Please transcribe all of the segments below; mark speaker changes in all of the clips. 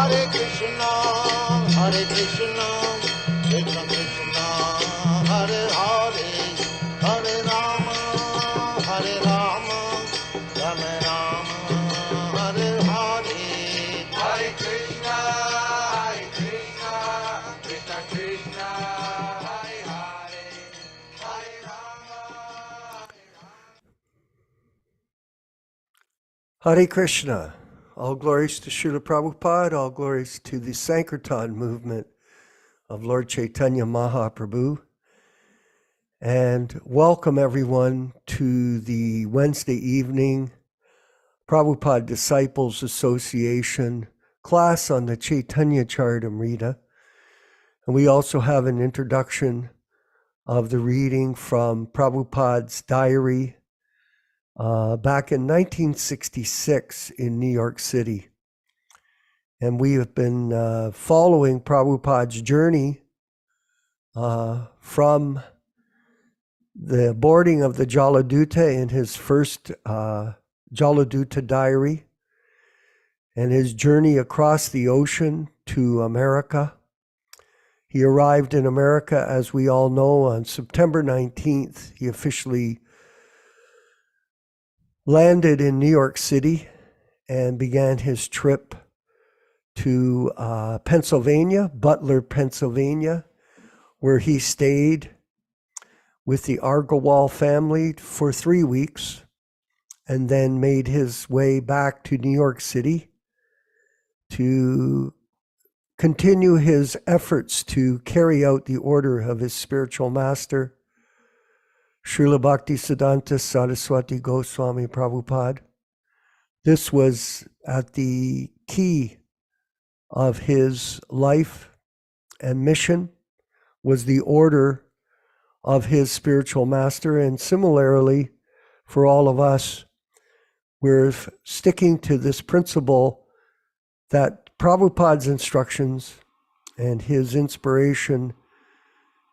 Speaker 1: Hare Krishna, Krishna Krishna, Hare Hare, Hare Rama, Rama Rama, Hare Hare. Hare Krishna, Krishna Krishna, Hare Hare, Hare Rama,
Speaker 2: Hare Krishna. All glories to Srila Prabhupada, all glories to the Sankirtan movement of Lord Chaitanya Mahaprabhu. And welcome everyone to the Wednesday evening Prabhupada Disciples Association class on the Caitanya-caritāmṛta. And we also have an introduction of the reading from Prabhupada's diary back in 1966 in New York City. And we have been following Prabhupada's journey from the boarding of the Jaladuta in his first Jaladuta diary and his journey across the ocean to America. He arrived in America, as we all know, on September 19th. He officially landed in New York City and began his trip to Pennsylvania, Butler, Pennsylvania, where he stayed with the Agarwal family for 3 weeks and then made his way back to New York City to continue his efforts to carry out the order of his spiritual master, Srila Bhaktivedanta Saraswati Goswami Prabhupada. This was at the key of his life and mission, was the order of his spiritual master. And similarly, for all of us, we're sticking to this principle that Prabhupada's instructions and his inspiration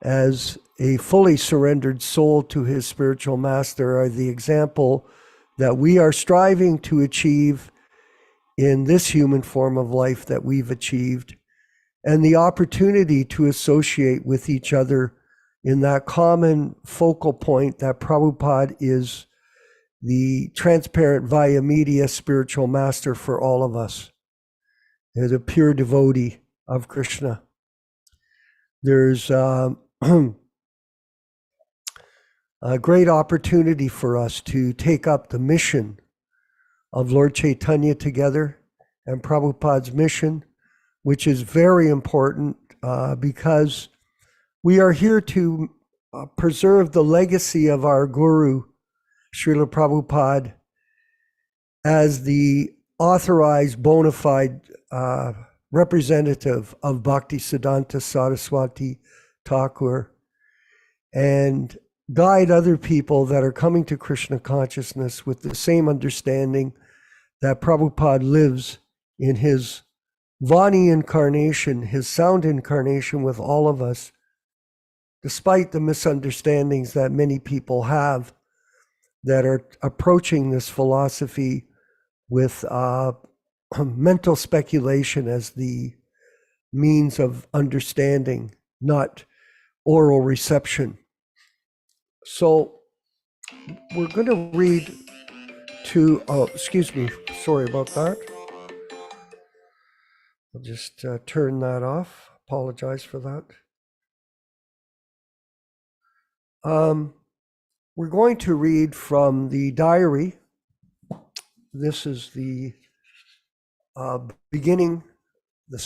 Speaker 2: as a fully surrendered soul to his spiritual master are the example that we are striving to achieve in this human form of life that we've achieved, and the opportunity to associate with each other in that common focal point that Prabhupada is the transparent via media spiritual master for all of us, as a pure devotee of Krishna. There's a great opportunity for us to take up the mission of Lord Chaitanya together and Prabhupada's mission, which is very important because we are here to preserve the legacy of our Guru, Srila Prabhupada, as the authorized bona fide representative of Bhaktisiddhanta Saraswati Thakur, and guide other people that are coming to Krishna consciousness with the same understanding that Prabhupada lives in his Vani incarnation, his sound incarnation with all of us, despite the misunderstandings that many people have that are approaching this philosophy with mental speculation as the means of understanding, not oral reception. So we're going to read to, excuse me, sorry about that. I'll just turn that off. Apologize for that. We're going to read from the diary. This is the beginning, the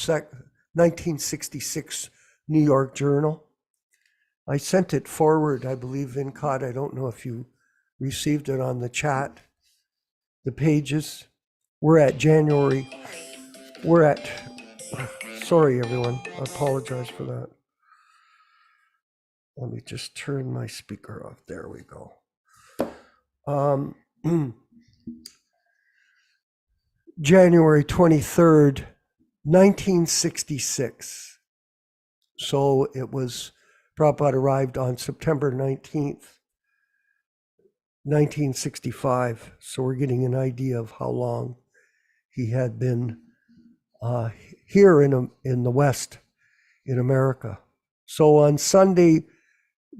Speaker 2: 1966 New York Journal. I sent it forward, I believe, Vinod. I don't know if you received it on the chat. The pages. We're at, sorry everyone, I apologize for that. Let me just turn my speaker off. There we go. January 23rd, 1966. So it was, Prabhupada arrived on September 19th, 1965. So we're getting an idea of how long he had been here in the West, in America. So on Sunday,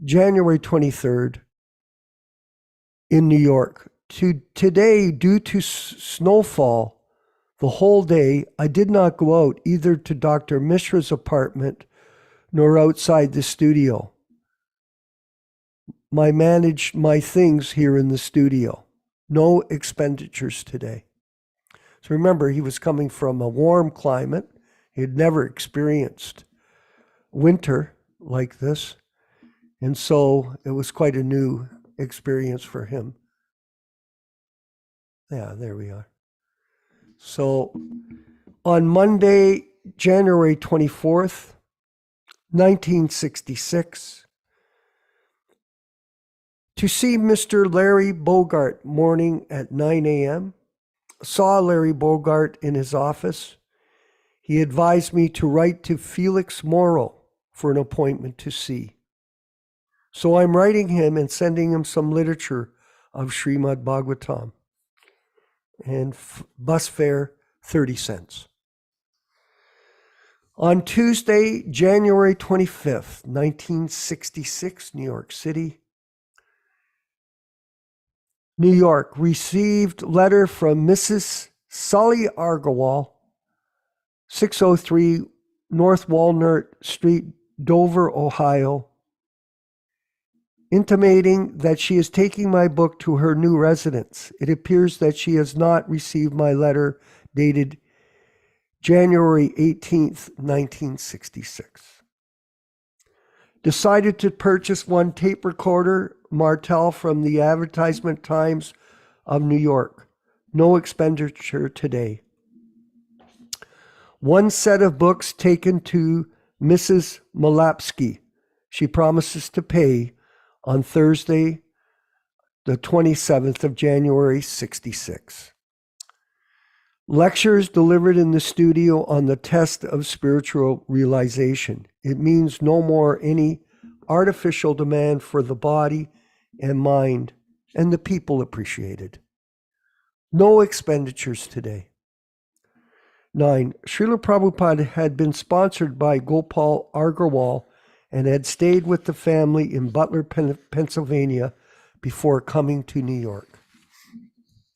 Speaker 2: January 23rd, in New York, today, due to snowfall, the whole day, I did not go out either to Dr. Mishra's apartment nor outside the studio. I managed my things here in the studio. No expenditures today. So remember, he was coming from a warm climate. He had never experienced winter like this. And so it was quite a new experience for him. Yeah, there we are. So on Monday, January 24th, 1966, to see Mr. Larry Bogart morning at 9 a.m., saw Larry Bogart in his office. He advised me to write to Felix Morrow for an appointment to see. So I'm writing him and sending him some literature of Srimad Bhagavatam. And bus fare, 30 cents. On Tuesday, January 25th, 1966, New York City. New York, received letter from Mrs. Sully Argawal, 603 North Walnut Street, Dover, Ohio, intimating that she is taking my book to her new residence. It appears that she has not received my letter dated January 18th, 1966. Decided to purchase one tape recorder, Martel, from the Advertisement Times of New York. No expenditure today. One set of books taken to Mrs. Malapsky. She promises to pay on Thursday, the 27th of January, 66. Lectures delivered in the studio on the test of spiritual realization. It means no more any artificial demand for the body and mind, and the people appreciated. No expenditures today. 9. Srila Prabhupada had been sponsored by Gopal Agarwal and had stayed with the family in Butler, Pennsylvania before coming to New York.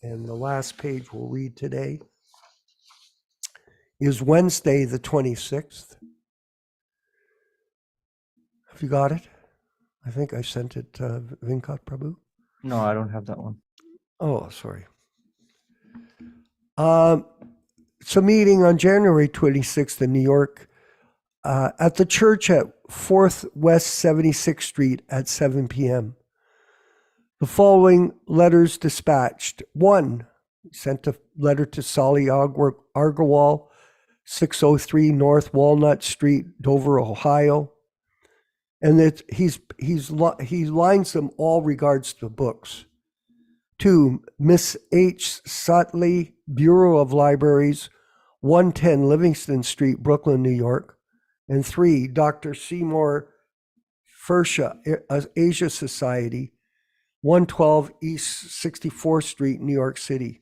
Speaker 2: And the last page we'll read today is Wednesday, the 26th. Have you got it? I think I sent it to Vinkat Prabhu.
Speaker 3: No, I don't have that one.
Speaker 2: Oh, sorry. It's a meeting on January 26th in New York at the church at 4th West 76th Street at 7 p.m. The following letters dispatched. 1, sent a letter to Sali Argawal, 603 North Walnut Street, Dover, Ohio. And he lines them all regards to books. 2, Miss H. Sutley, Bureau of Libraries, 110 Livingston Street, Brooklyn, New York. And 3, Dr. Seymour Fursha, Asia Society, 112 East 64th Street, New York City.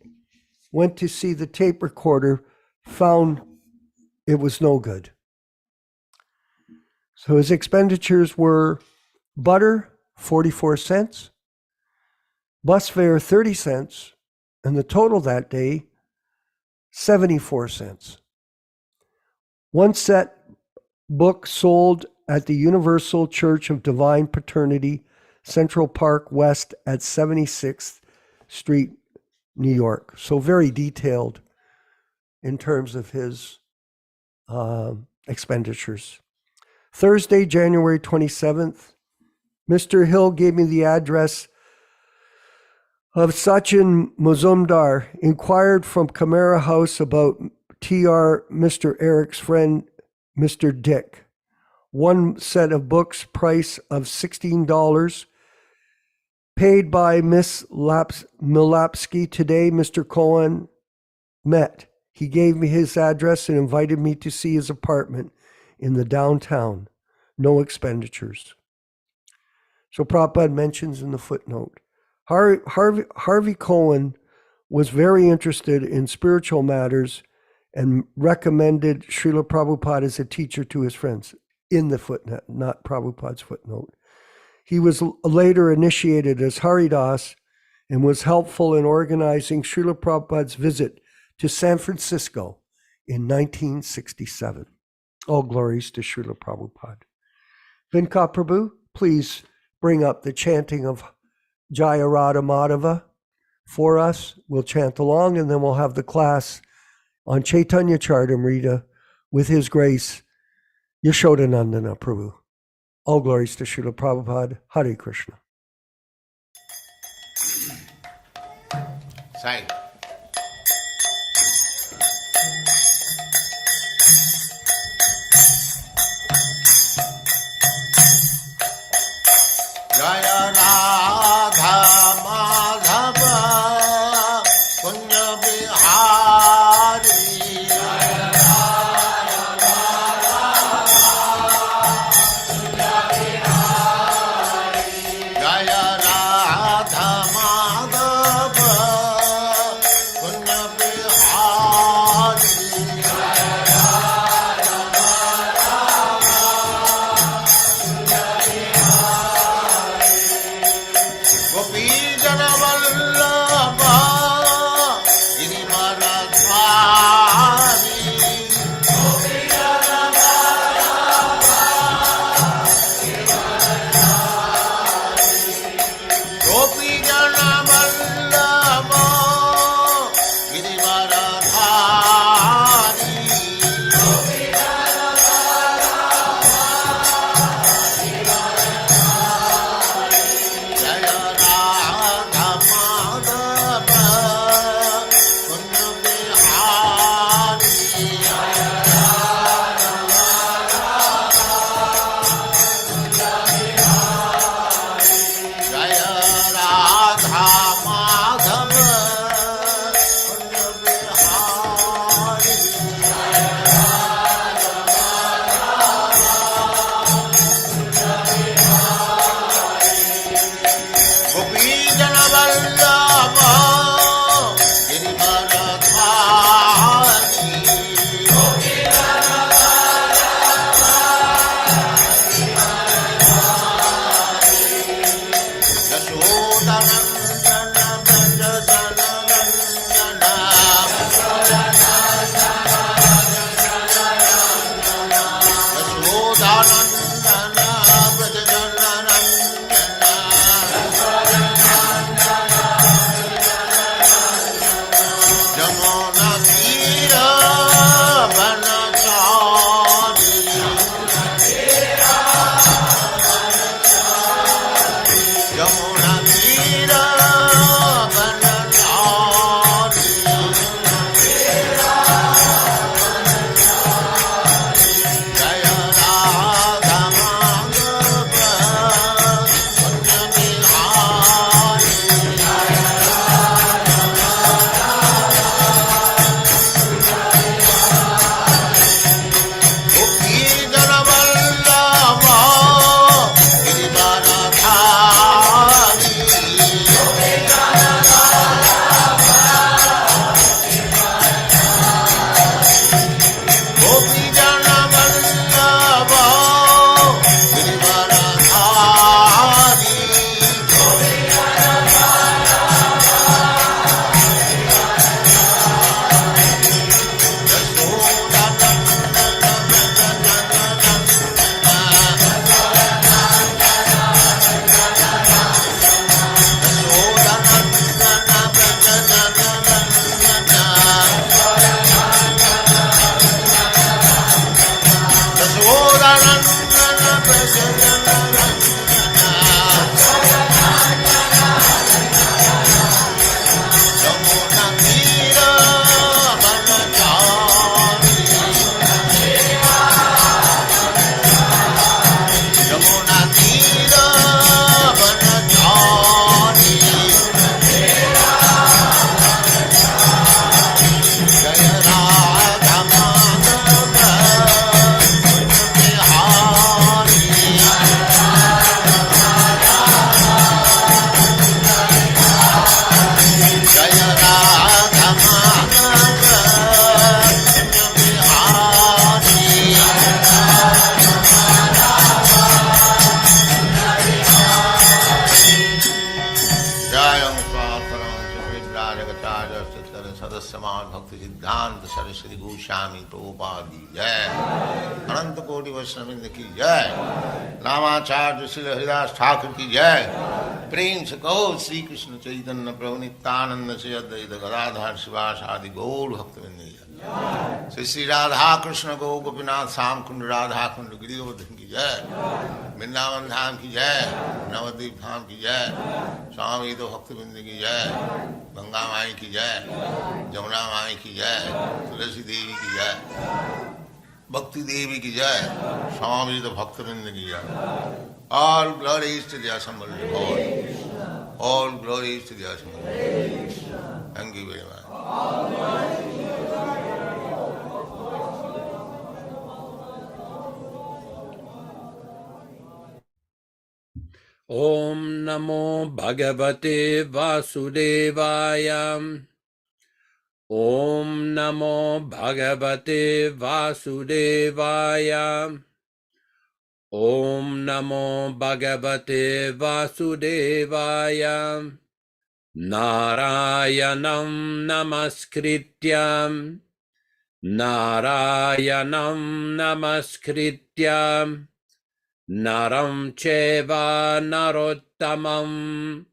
Speaker 2: Went to see the tape recorder, found it was no good. So his expenditures were butter, 44 cents, bus fare, 30 cents, and the total that day, 74 cents. One set book sold at the Universal Church of Divine Paternity, Central Park West at 76th Street, New York. So very detailed in terms of his expenditures. Thursday, January 27th, Mr. Hill gave me the address of Sachin Mazumdar, inquired from Camara House about T.R. Mr. Eric's friend, Mr. Dick. One set of books, price of $16, paid by Miss Milapsky. Today, Mr. Cohen met. He gave me his address and invited me to see his apartment in the downtown. No expenditures. So Prabhupada mentions in the footnote, Harvey Cohen was very interested in spiritual matters and recommended Srila Prabhupada as a teacher to his friends in the footnote, not Prabhupada's footnote. He was later initiated as Haridas and was helpful in organizing Srila Prabhupada's visit to San Francisco in 1967. All glories to Srila Prabhupada. Vinka Prabhu, please bring up the chanting of Jaya Radha Madhava for us. We'll chant along, and then we'll have the class on Caitanya-caritāmṛta with His Grace Yaśodā-nandana Prabhu. All glories to Srila Prabhupada. Hare Krishna.
Speaker 1: Sai. Jaya Radha Madhava Punya Bihari. Jaya Radha Madhava Punya Bihari. Gopi Jana Vallabha Girivaradhari. Gopi Jana Vallabha Girivaradhari. Jaya Radha Madhava Punya Bihari. Jaya Radha Madhava Punya Bihari. Gopi Jana Vallabha Girivaradhari. Yaśodā-nandana Jamuna Tira Vanachari. Jamuna Tira Vanachari. Jaya Radha Madhava Punya Bihari. Gopi Jana Vallabha Girivaradhari. Gopi Jana Vallabha Girivaradhari. Jaya Radha Madhava Punya Bihari. Saraswati Goswami Prabhupada ki jai, Ananta Koti Vaishnavrinda ki jai, Namacharya Srila Haridas Thakur ki jai, Prem se Gaur Sri Krishna Chaitanya Prabhu Nityananda Sri Advaita Gadadhar Sivas Adi Gaur Bhaktivedanta Swami Sri Radha Krishna Gaur Gopinath Sam Kund Radha Kund Giri Govardhan ki jai, Vrindavan Dham ki jai, Navadvip Dham ki jai, Swami Ito Bhaktivedanta ki jai, Ganga Mai ki jai, Jamuna Mai ki jai, Tulasi Devi ki jai, Bhakti Devi ki jai, Swami Ito Bhaktivedanta ki jai. All glories to the assembled Lord. All glories to the assembled Lord. Thank you very much.
Speaker 3: Om Namo Bhagavate Vasudevaya. Om Namo Bhagavate Vasudevaya. Om Namo Bhagavate Vasudevaya. Narayanam Namaskrityam. Narayanam Namaskrityam. Naram Cheva Narottamam.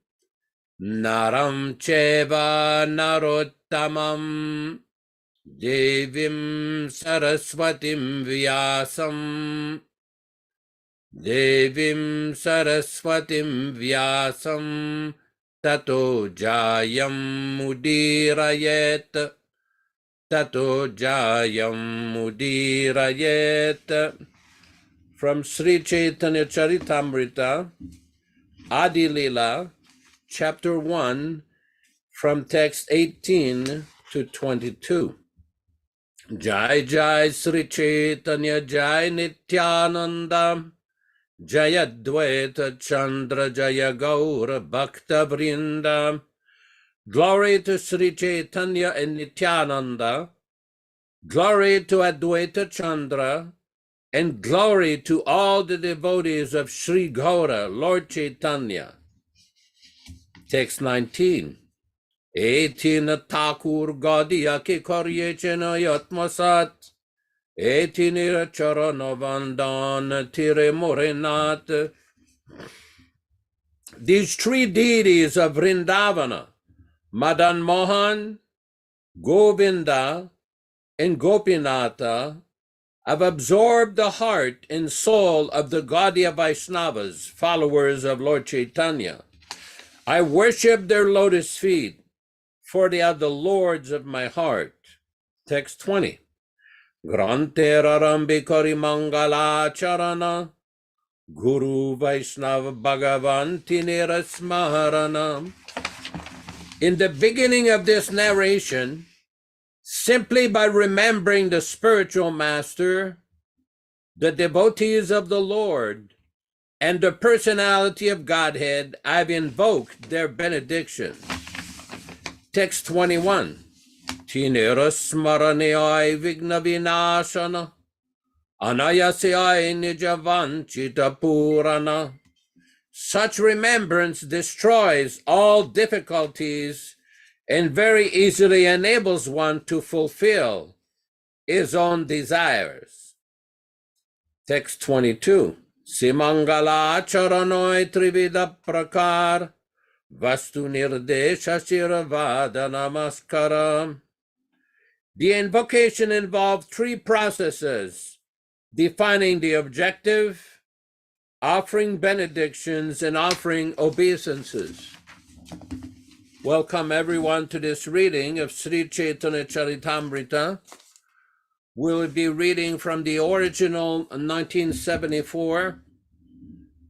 Speaker 3: Naram Cheva Narottamam. Devim Saraswatim Vyasam. Devim Saraswatim Vyasam. Tato Jayam Mudirayet. Tato Jayam Mudirayet. From Sri Caitanya-caritāmṛta, Adi Lila, chapter 1, from text 18 to 22. Jai Jai Sri Caitanya Jai Nityananda, Jaya Dvaita Chandra Jaya Gaura Bhakta Vrinda. Glory to Sri Caitanya and Nityananda, glory to Advaita Chandra, and glory to all the devotees of Sri Gaura, Lord Chaitanya. Text 19. Etina Thakur Gaudiya ki Koryechena Yatmasat, Etinira Charana Vandan Tire Morenat. These three deities of Vrindavana, Madan Mohan, Govinda, and Gopinatha, have absorbed the heart and soul of the Gaudiya Vaishnavas, followers of Lord Chaitanya. I worship their lotus feet, for they are the lords of my heart. Text 20. Grantera Rambi Kari Mangala Charana, Guru Vaishnava Bhagavanti Nirasmarana. In the beginning of this narration, simply by remembering the spiritual master, the devotees of the Lord, and the personality of Godhead, I've invoked their benediction. Text 21. Tinera smaraneyai vigna vinashana, anayasyai nijavanchita purana. Such remembrance destroys all difficulties and very easily enables one to fulfill his own desires. Text 22. Simangala charanoi trivida prakar, vastu nirdesha shiravada namaskara. The invocation involved three processes: defining the objective, offering benedictions, and offering obeisances. Welcome everyone to this reading of Sri Caitanya-caritāmṛta. We'll be reading from the original 1974,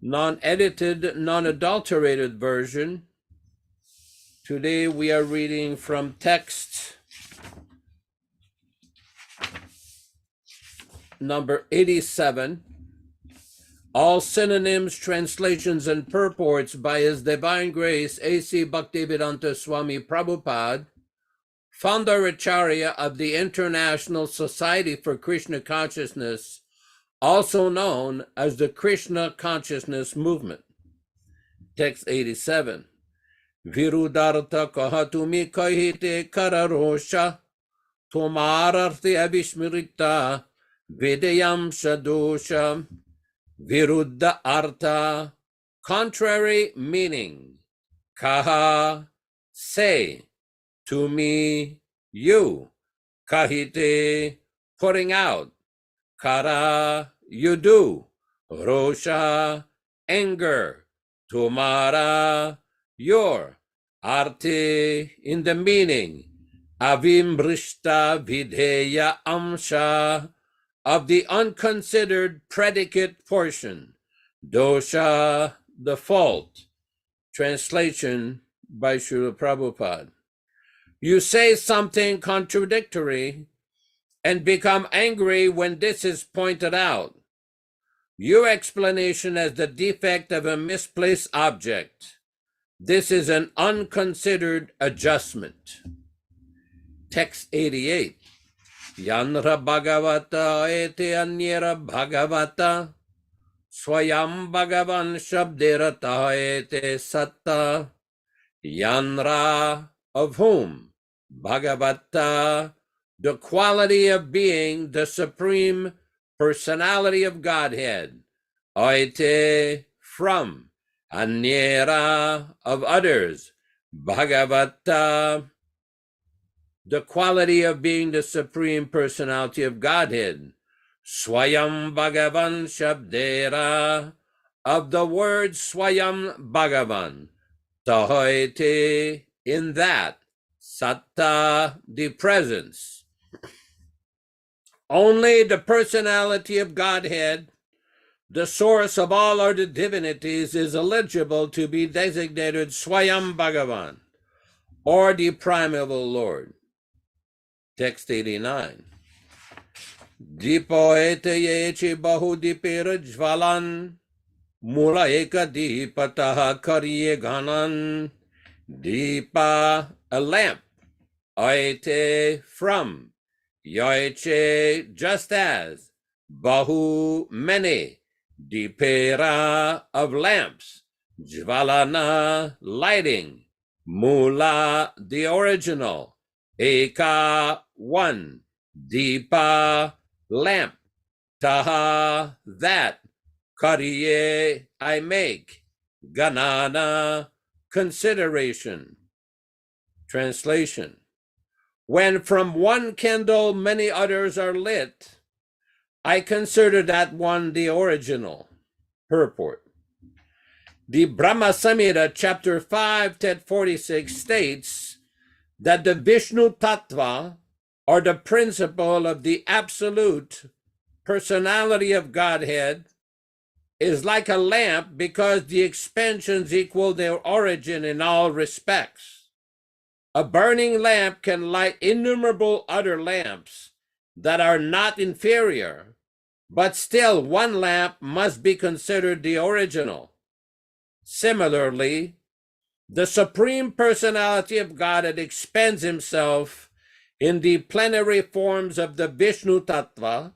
Speaker 3: non-edited, non-adulterated version. Today we are reading from text number 87. All synonyms, translations, and purports by His Divine Grace A.C. Bhaktivedanta Swami Prabhupāda, Founder-Ācārya of the International Society for Krishna Consciousness, also known as the Krishna Consciousness Movement. Text 87. Virudartha kahatumi kahite kararosha, Tumararthi abhismirita vidayam shadosha viruddha artha, contrary meaning. Kaha, say, to me, you. Kahite, putting out. Kara, you do. Rosha, anger. Tumara, your. Arte, in the meaning. Avimrishta videya amsha, of the unconsidered predicate portion. Dosha, the fault. Translation by Srila Prabhupada. You say something contradictory and become angry when this is pointed out. Your explanation as the defect of a misplaced object. This is an unconsidered adjustment. Text 88. Yanra Bhagavata ete anyera Bhagavata Swayam Bhagavan Shabderata ete Satta Yanra, of whom? Bhagavata, the quality of being the Supreme Personality of Godhead. Aite, from. Anyera, of others. Bhagavata, the quality of being the Supreme Personality of Godhead. Swayam Bhagavan Shabdera, of the word Swayam Bhagavan. Tahoite, in that. Satta, the presence. Only the personality of Godhead, the source of all other divinities, is eligible to be designated Swayam Bhagavan, or the Primeval Lord. Text 89. Dipo ete yechi bahu dipera jvalan, mula eka dipataha kariye ganan. Dipa, a lamp. Aite, from. Yoiche, just as. Bahu, many. Dipera, of lamps. Jvalana, lighting. Mula, the original. Eka, one. Dipa, lamp. Taha, that. Kariye, I make. Ganana, consideration. Translation. When from one candle many others are lit, I consider that one the original. Purport. The Brahma Samhita, chapter 5, text 46 states that the Vishnu Tattva, or the principle of the absolute personality of Godhead, is like a lamp because the expansions equal their origin in all respects. A burning lamp can light innumerable other lamps that are not inferior, but still one lamp must be considered the original. Similarly, the Supreme Personality of Godhead expends himself in the plenary forms of the Vishnu Tattva,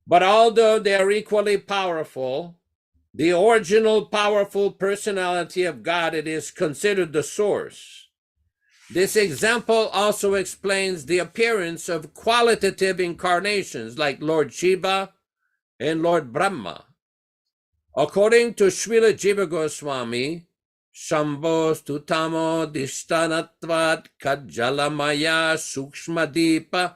Speaker 3: but although they are equally powerful, the original powerful personality of God, it is considered the source. This example also explains the appearance of qualitative incarnations like Lord Shiva and Lord Brahma. According to Srila Jiva Goswami, Shambho stutamo dishtanatvat kajjalamaya sukshmadipa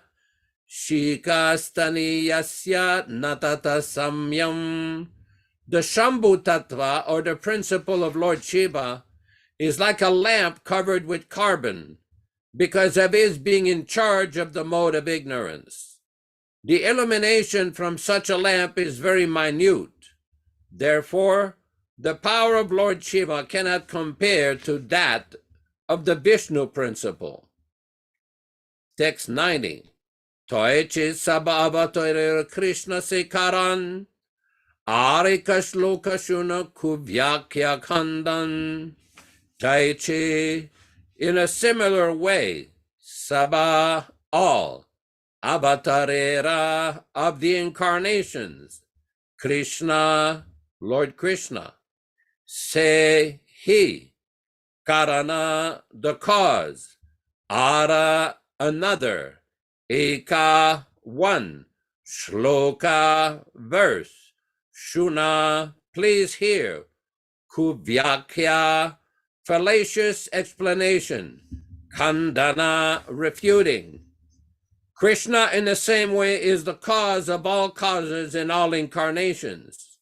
Speaker 3: shikastani yasya natata samyam. The Shambhu Tattva, or the principle of Lord Shiva, is like a lamp covered with carbon because of his being in charge of the mode of ignorance. The illumination from such a lamp is very minute. Therefore, the power of Lord Shiva cannot compare to that of the Vishnu principle. Text 90. Toeche sabhavatoire Krishna sekaran arika shloka shuna kuvyakya khandan. Taichi, in a similar way, Sabha, all, Avatarera, of the incarnations, Krishna, Lord Krishna, Se, he, Karana, the cause, Ara, another, Eka 1, Shloka verse, Shuna please hear, Kuvyakya fallacious explanation, Khandana refuting. Krishna in the same way is the cause of all causes in all incarnations.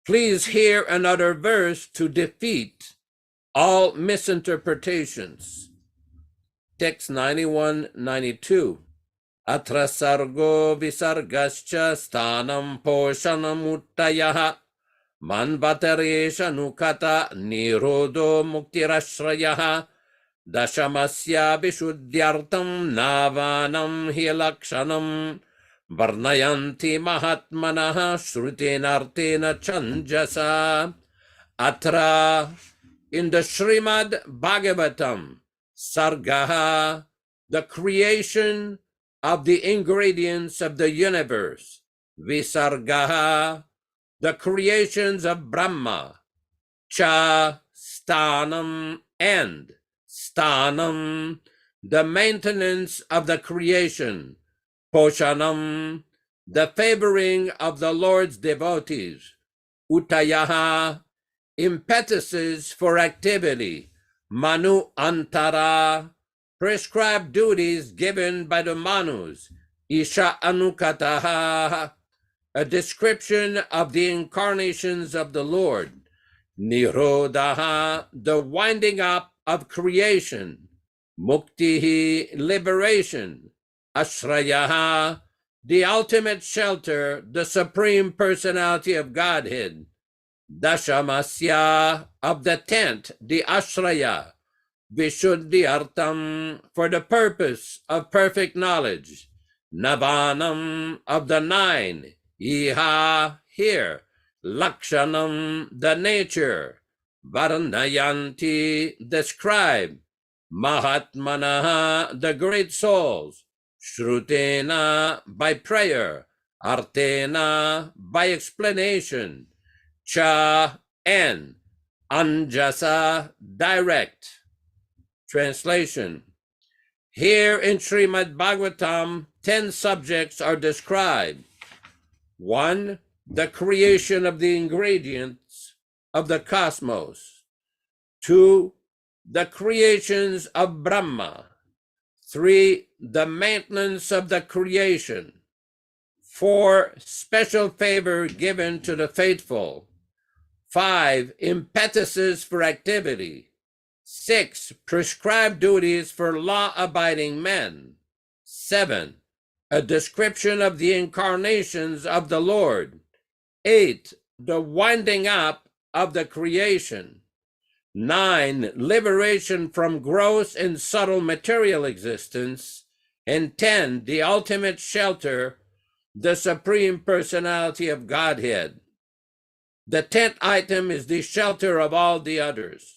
Speaker 3: Please hear another verse to defeat all misinterpretations. Text 91-92. Atra sargo visargascha stanam poshanam uttayaha manvataresha nukata nirodo muktirashrayaha dashamasya vishuddhyartam navanam hilakshanam varnayanti mahatmanaha shrutenartena chanjasa. Atra, in the Srimad Bhagavatam, Sargaha, the creation of the ingredients of the universe, Visargaha, the creations of Brahma, Cha, Stanam, and Stanam, the maintenance of the creation, Poshanam, the favoring of the Lord's devotees, Uttayaha, impetuses for activity, Manu Antara, prescribed duties given by the Manus, Isha Anukataha, a description of the incarnations of the Lord, Nirodha, the winding up of creation, Muktihi, liberation, Ashrayaha, the ultimate shelter, the Supreme Personality of Godhead, Dashamasya, of the tent, the Ashraya, Vishuddhyartam, for the purpose of perfect knowledge, Navanam, of the 9, Iha, here, Lakshanam, the nature, Varnayanti, describe, Mahatmanaha, the great souls, Shrutena, by prayer, Artena, by explanation, Cha, and Anjasa, direct. Translation. Here in Srimad Bhagavatam, 10 subjects are described. 1, the creation of the ingredients of the cosmos. 2, the creations of Brahma. 3, the maintenance of the creation. 4, special favor given to the faithful. 5, impetuses for activity. 6, prescribed duties for law-abiding men. 7, a description of the incarnations of the Lord. 8, the winding up of the creation. 9, liberation from gross and subtle material existence. And 10, the ultimate shelter, the Supreme Personality of Godhead. The 10th item is the shelter of all the others.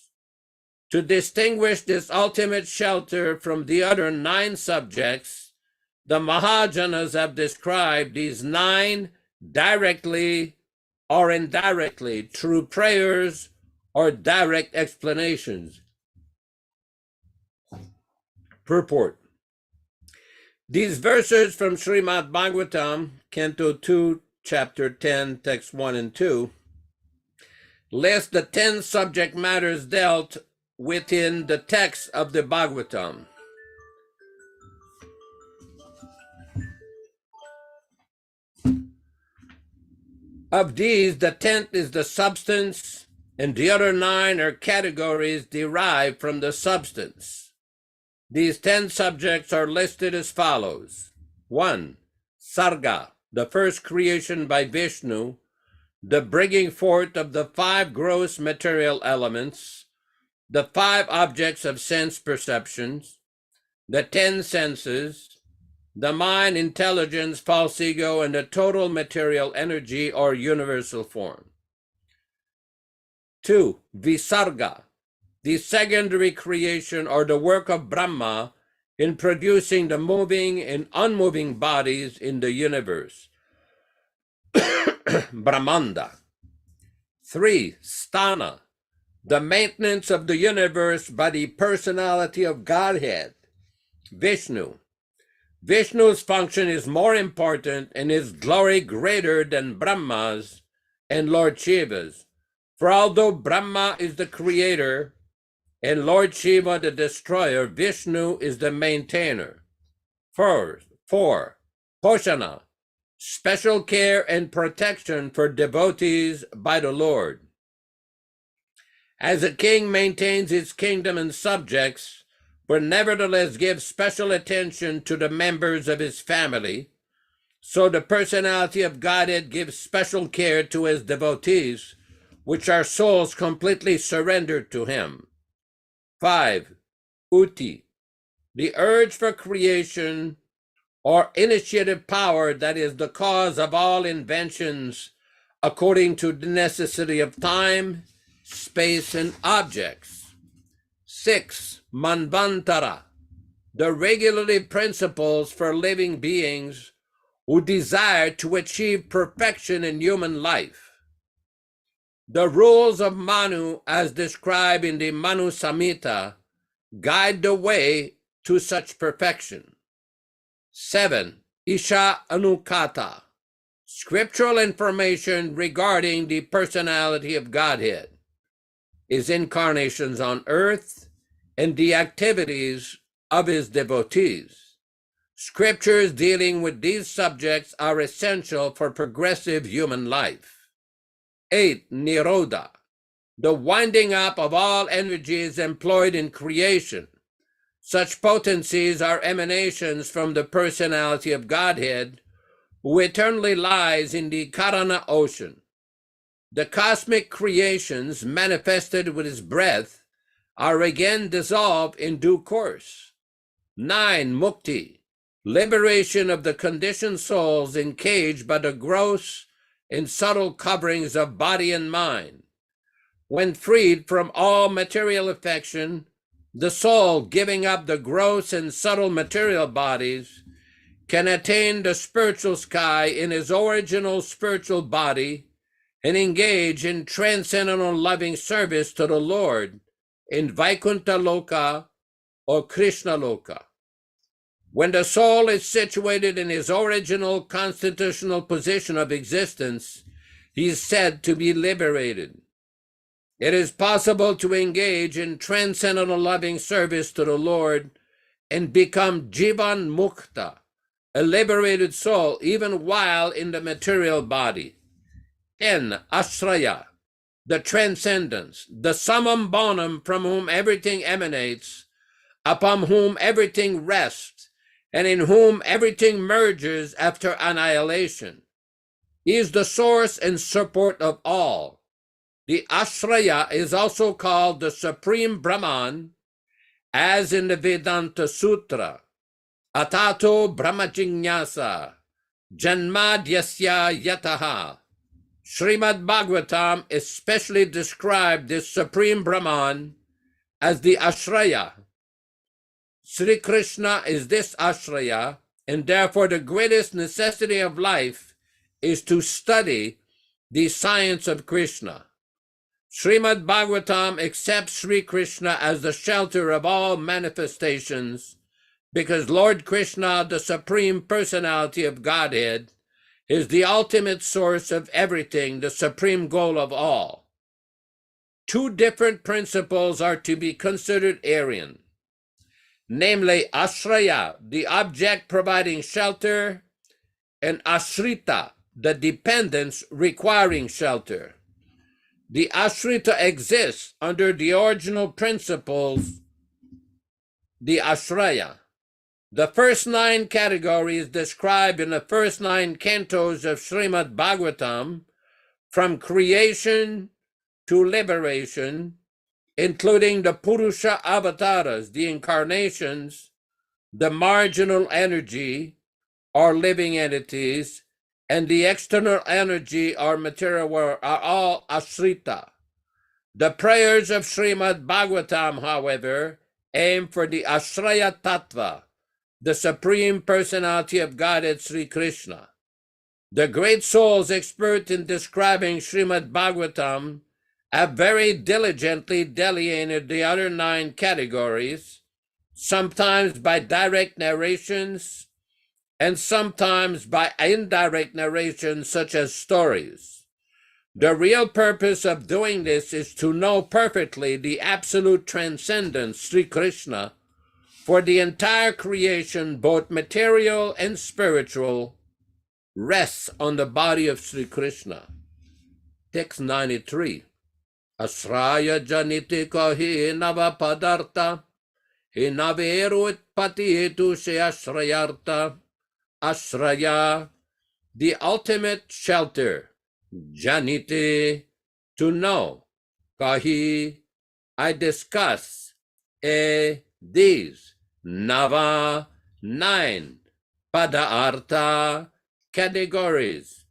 Speaker 3: To distinguish this ultimate shelter from the other 9 subjects, the Mahajanas have described these 9 directly or indirectly through prayers or direct explanations. Purport. These verses from Srimad Bhagavatam, Canto 2, Chapter 10, Text 1 and 2, list the 10 subject matters dealt within the text of the Bhagavatam. Of these, the 10th is the substance, and the other 9 are categories derived from the substance. These 10 subjects are listed as follows. 1, Sarga, the first creation by Vishnu, the bringing forth of the 5 gross material elements, the 5 objects of sense perceptions, the 10 senses, the mind, intelligence, false ego, and the total material energy or universal form. 2, Visarga, the secondary creation or the work of Brahma in producing the moving and unmoving bodies in the universe. Brahmanda. 3, Sthana, the maintenance of the universe by the personality of Godhead, Vishnu. Vishnu's function is more important and his glory greater than Brahma's and Lord Shiva's. For although Brahma is the creator and Lord Shiva the destroyer, Vishnu is the maintainer. Four, Poshana, special care and protection for devotees by the Lord. As a king maintains his kingdom and subjects, but nevertheless gives special attention to the members of his family, so the personality of Godhead gives special care to his devotees, which are souls completely surrendered to him. 5. Uti, the urge for creation or initiative power that is the cause of all inventions according to the necessity of time, space, and objects. 6. Manvantara, the regulative principles for living beings who desire to achieve perfection in human life. The rules of Manu, as described in the Manu Samhita, guide the way to such perfection. 7. Isha Anukata, scriptural information regarding the personality of Godhead, his incarnations on earth, and the activities of his devotees. Scriptures dealing with these subjects are essential for progressive human life. 8. Nirodha, the winding up of all energies employed in creation. Such potencies are emanations from the personality of Godhead, who eternally lies in the Karana ocean. The cosmic creations manifested with his breath are again dissolved in due course. 9. Mukti, liberation of the conditioned souls encaged by the gross and subtle coverings of body and mind. When freed from all material affection, the soul, giving up the gross and subtle material bodies, can attain the spiritual sky in his original spiritual body and engage in transcendental loving service to the Lord in Vaikuntha Loka or Krishna Loka. When the soul is situated in his original constitutional position of existence, he is said to be liberated. It is possible to engage in transcendental loving service to the Lord and become Jivan Mukta, a liberated soul, even while in the material body. 10. Ashraya, the transcendence, the summum bonum from whom everything emanates, upon whom everything rests, and in whom everything merges after annihilation. He is the source and support of all. The Ashraya is also called the Supreme Brahman, as in the Vedanta Sutra. Atato Brahmajignasa, Janmadyasya Yataha. Srimad Bhagavatam especially described this Supreme Brahman as the Ashraya. Sri Krishna is this Ashraya, and therefore the greatest necessity of life is to study the science of Krishna. Srimad Bhagavatam accepts Sri Krishna as the shelter of all manifestations because Lord Krishna, the Supreme Personality of Godhead, is the ultimate source of everything, the supreme goal of all. Two different principles are to be considered Aryan, namely Ashraya, the object providing shelter, and Ashrita, the dependence requiring shelter. The Ashrita exists under the original principles, the Ashraya. The first 9 categories described in the first 9 cantos of Srimad Bhagavatam, from creation to liberation, including the Purusha avatars, the incarnations, the marginal energy, or living entities, and the external energy or material world are all Ashrita. The prayers of Srimad Bhagavatam, however, aim for the Ashraya Tattva, the Supreme Personality of Godhead Sri Krishna. The great souls expert in describing Srimad Bhagavatam have very diligently delineated the other 9 categories, sometimes by direct narrations, and sometimes by indirect narration such as stories. The real purpose of doing this is to know perfectly the absolute transcendence, Sri Krishna, for the entire creation, both material and spiritual, rests on the body of Sri Krishna. Text 93. Asraya janiti kahi nava padarta, hinaveru patietu se asrayarta. Asraya, the ultimate shelter. Janiti, to know. Kahi, I discuss. These. Nava, 9. Pada-arta, categories.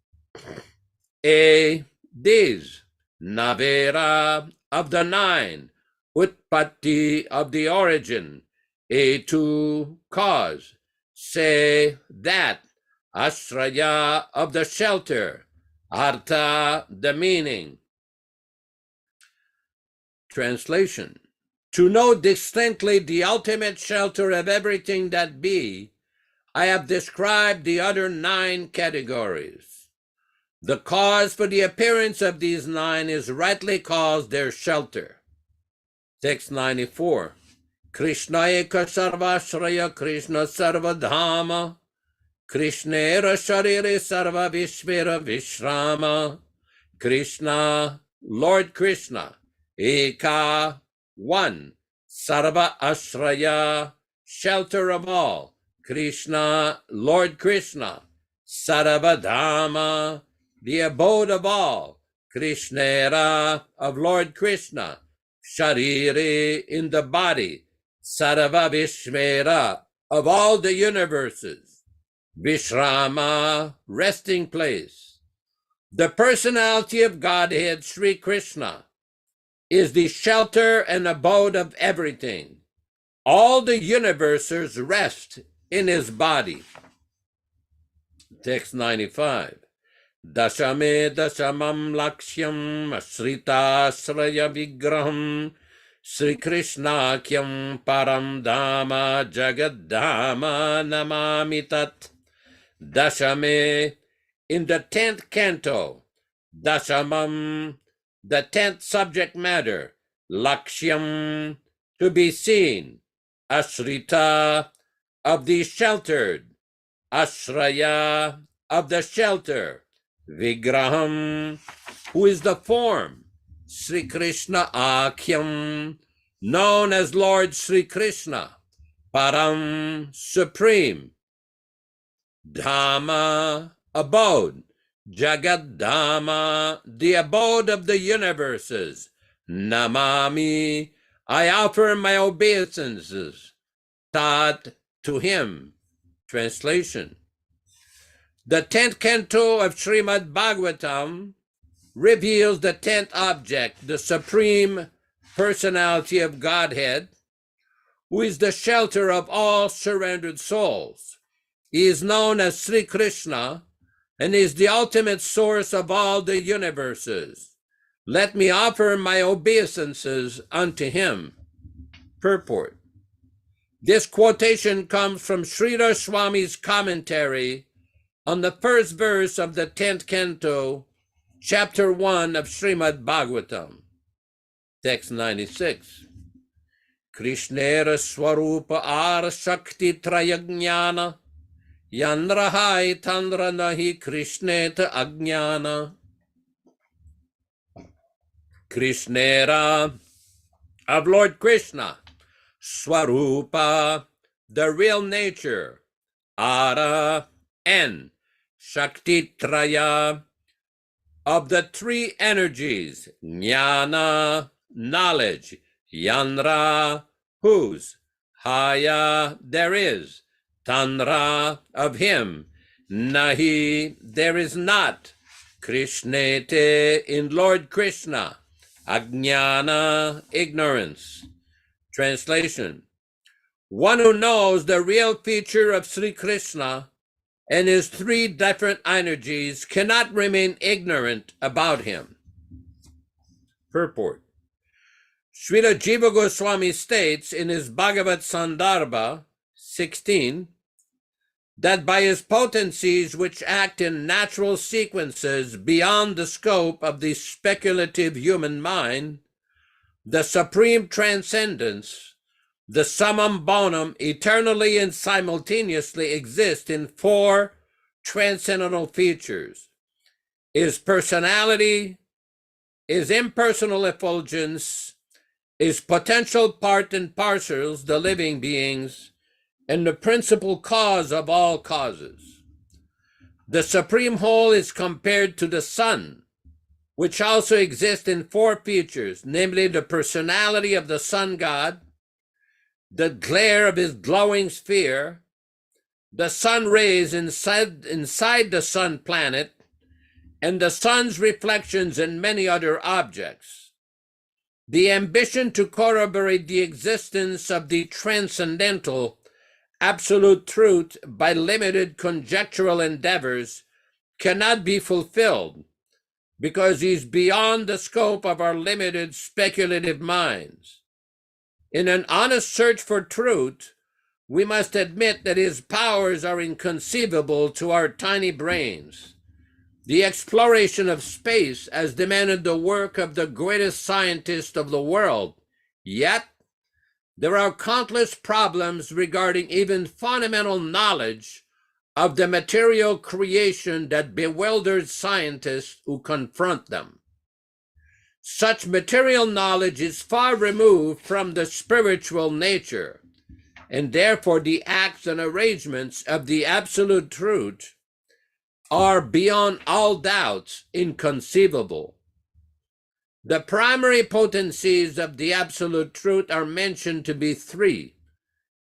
Speaker 3: These. Navera, of the 9. Utpatti, of the origin. To, cause. Say, that. Asraya, of the shelter. Artha, the meaning. Translation. To know distinctly the ultimate shelter of everything that be, I have described the other 9 categories. The cause for the appearance of these 9 is rightly called their shelter. Text 94. Krishna eka sarvashraya Krishna sarvadhama Krishnera sharire sarva vishvera vishrama. Krishna, Lord Krishna, eka, 1, sarva ashraya, shelter of all. Krishna, Lord Krishna, sarvadhama, the abode of all. Krishnera, of Lord Krishna, sharire, in the body. Sarva vishvera, of all the universes. Vishrama, resting place. The personality of Godhead, Sri Krishna, is the shelter and abode of everything. All the universes rest in his body. Text 95. Dashame dashamam lakshyam asrita sraya vigraham Sri Krishna kyam param dhamma jagadhamma namami tat. Dashame, in the 10th canto. Dashamam, the 10th subject matter. Lakshyam, to be seen. Ashrita, of the sheltered. Ashraya, of the shelter. Vigraham, who is the form. Sri Krishna Akyam, known as Lord Sri Krishna. Param, supreme. Dhamma, abode. Jagat Dhamma, the abode of the universes. Namami, I offer my obeisances. Tat, to him. Translation. The 10th canto of Srimad Bhagavatam reveals the 10th object, the Supreme Personality of Godhead, who is the shelter of all surrendered souls. He is known as Sri Krishna and is the ultimate source of all the universes. Let me offer my obeisances unto him. Purport. This quotation comes from Sridhar Swami's commentary on the first verse of the 10th canto, chapter 1 of Srimad Bhagavatam. Text 96. Krishnera swarupa ar shakti trayajnana yanrahai tandra nahi krishneta ajnana. Krishnera, of Lord Krishna. Swarupa, the real nature. Ara, and Shakti Traya, of the 3 energies. Jnana, knowledge. Yanra, whose. Haya, there is. Tanra, of him. Nahi, there is not. Krishnete, in Lord Krishna. Ajnana, ignorance. Translation. One who knows the real feature of Sri Krishna and his 3 different energies cannot remain ignorant about him. Purport. Srila Jiva Goswami states in his Bhagavad Sandarbha 16, that by his potencies which act in natural sequences beyond the scope of the speculative human mind, the supreme transcendence, the summum bonum, eternally and simultaneously exist in four transcendental features: his personality, his impersonal effulgence, his potential part and parcels, the living beings, and the principal cause of all causes. The supreme whole is compared to the sun, which also exists in four features, namely the personality of the sun god, the glare of his glowing sphere, the sun rays inside the sun planet, and the sun's reflections and many other objects. The ambition to corroborate the existence of the transcendental absolute truth by limited conjectural endeavors cannot be fulfilled, because he's beyond the scope of our limited speculative minds. In an honest search for truth, we must admit that his powers are inconceivable to our tiny brains. The exploration of space has demanded the work of the greatest scientist of the world, yet there are countless problems regarding even fundamental knowledge of the material creation that bewilders scientists who confront them. Such material knowledge is far removed from the spiritual nature, and therefore the acts and arrangements of the absolute truth are beyond all doubts inconceivable. The primary potencies of the absolute truth are mentioned to be three: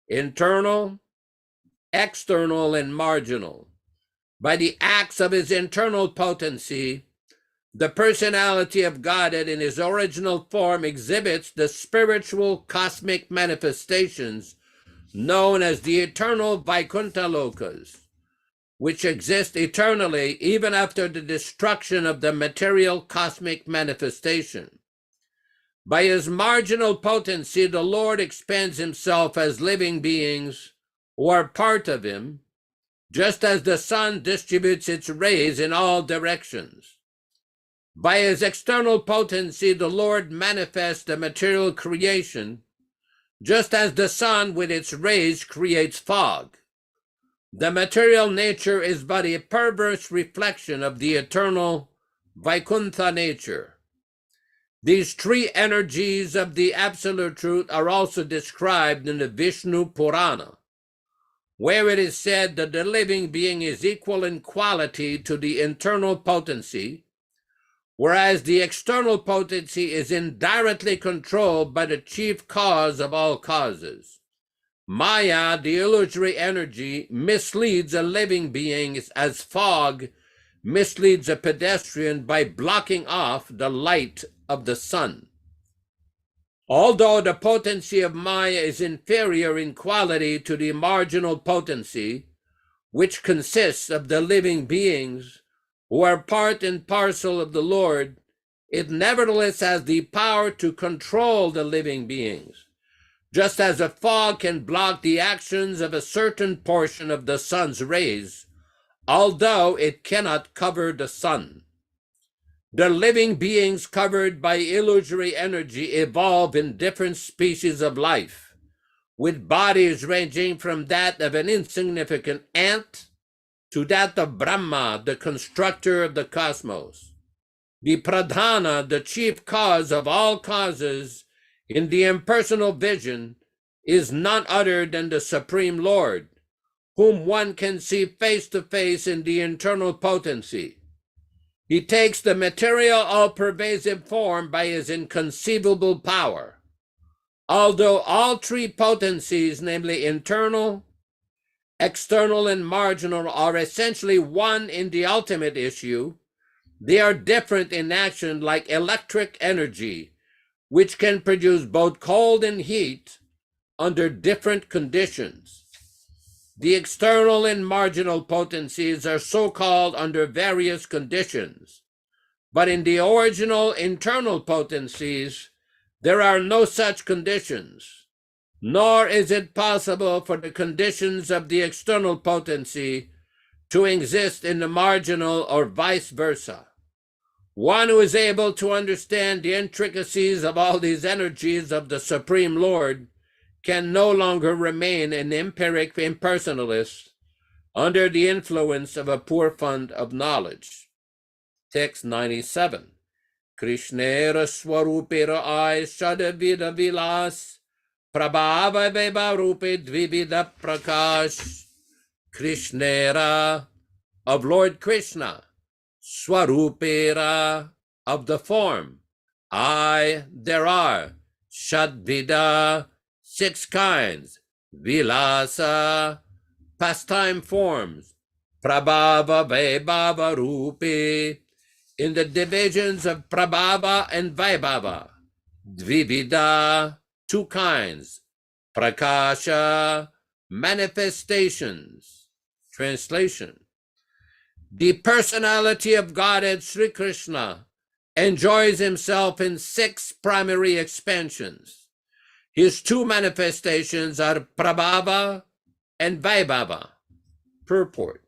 Speaker 3: internal, external, and marginal. By the acts of his internal potency, the personality of Godhead in his original form exhibits the spiritual cosmic manifestations known as the eternal Vaikuntha lokas, which exist eternally even after the destruction of the material cosmic manifestation. By his marginal potency, the Lord expends himself as living beings who are part of him, just as the sun distributes its rays in all directions. By his external potency, the Lord manifests the material creation, just as the sun with its rays creates fog. The material nature is but a perverse reflection of the eternal Vaikuntha nature. These three energies of the Absolute Truth are also described in the Vishnu Purana, where it is said that the living being is equal in quality to the internal potency, whereas the external potency is indirectly controlled by the chief cause of all causes. Maya, the illusory energy, misleads a living being as fog misleads a pedestrian by blocking off the light of the sun. Although the potency of Maya is inferior in quality to the marginal potency, which consists of the living beings who are part and parcel of the Lord, it nevertheless has the power to control the living beings, just as a fog can block the actions of a certain portion of the sun's rays, although it cannot cover the sun. The living beings covered by illusory energy evolve in different species of life, with bodies ranging from that of an insignificant ant to that of Brahma, the constructor of the cosmos. The Pradhana, the chief cause of all causes, in the impersonal vision, is none other than the Supreme Lord, whom one can see face to face in the internal potency. He takes the material all-pervasive form by his inconceivable power. Although all three potencies, namely internal, external, and marginal, are essentially one in the ultimate issue, they are different in action like electric energy, which can produce both cold and heat under different conditions. The external and marginal potencies are so called under various conditions, but in the original internal potencies, there are no such conditions. nor is it possible for the conditions of the external potency to exist in the marginal or vice versa. One who is able to understand the intricacies of all these energies of the Supreme Lord can no longer remain an empiric impersonalist under the influence of a poor fund of knowledge. Text 97. Krishnera swarupera Yaśodā vida vilas prabhava veba rupe dvivida prakash. Krishnera of Lord Krishna, swarupera of the form, there are, shadvida 6 kinds, vilasa pastime forms, prabhava vaibhava rupe in the divisions of prabhava and vaibhava, dvivida 2 kinds, prakasha manifestations. Translation: the personality of Godhead Sri Krishna enjoys himself in 6 primary expansions. His 2 manifestations are Prabhava and Vaibhava. Purport: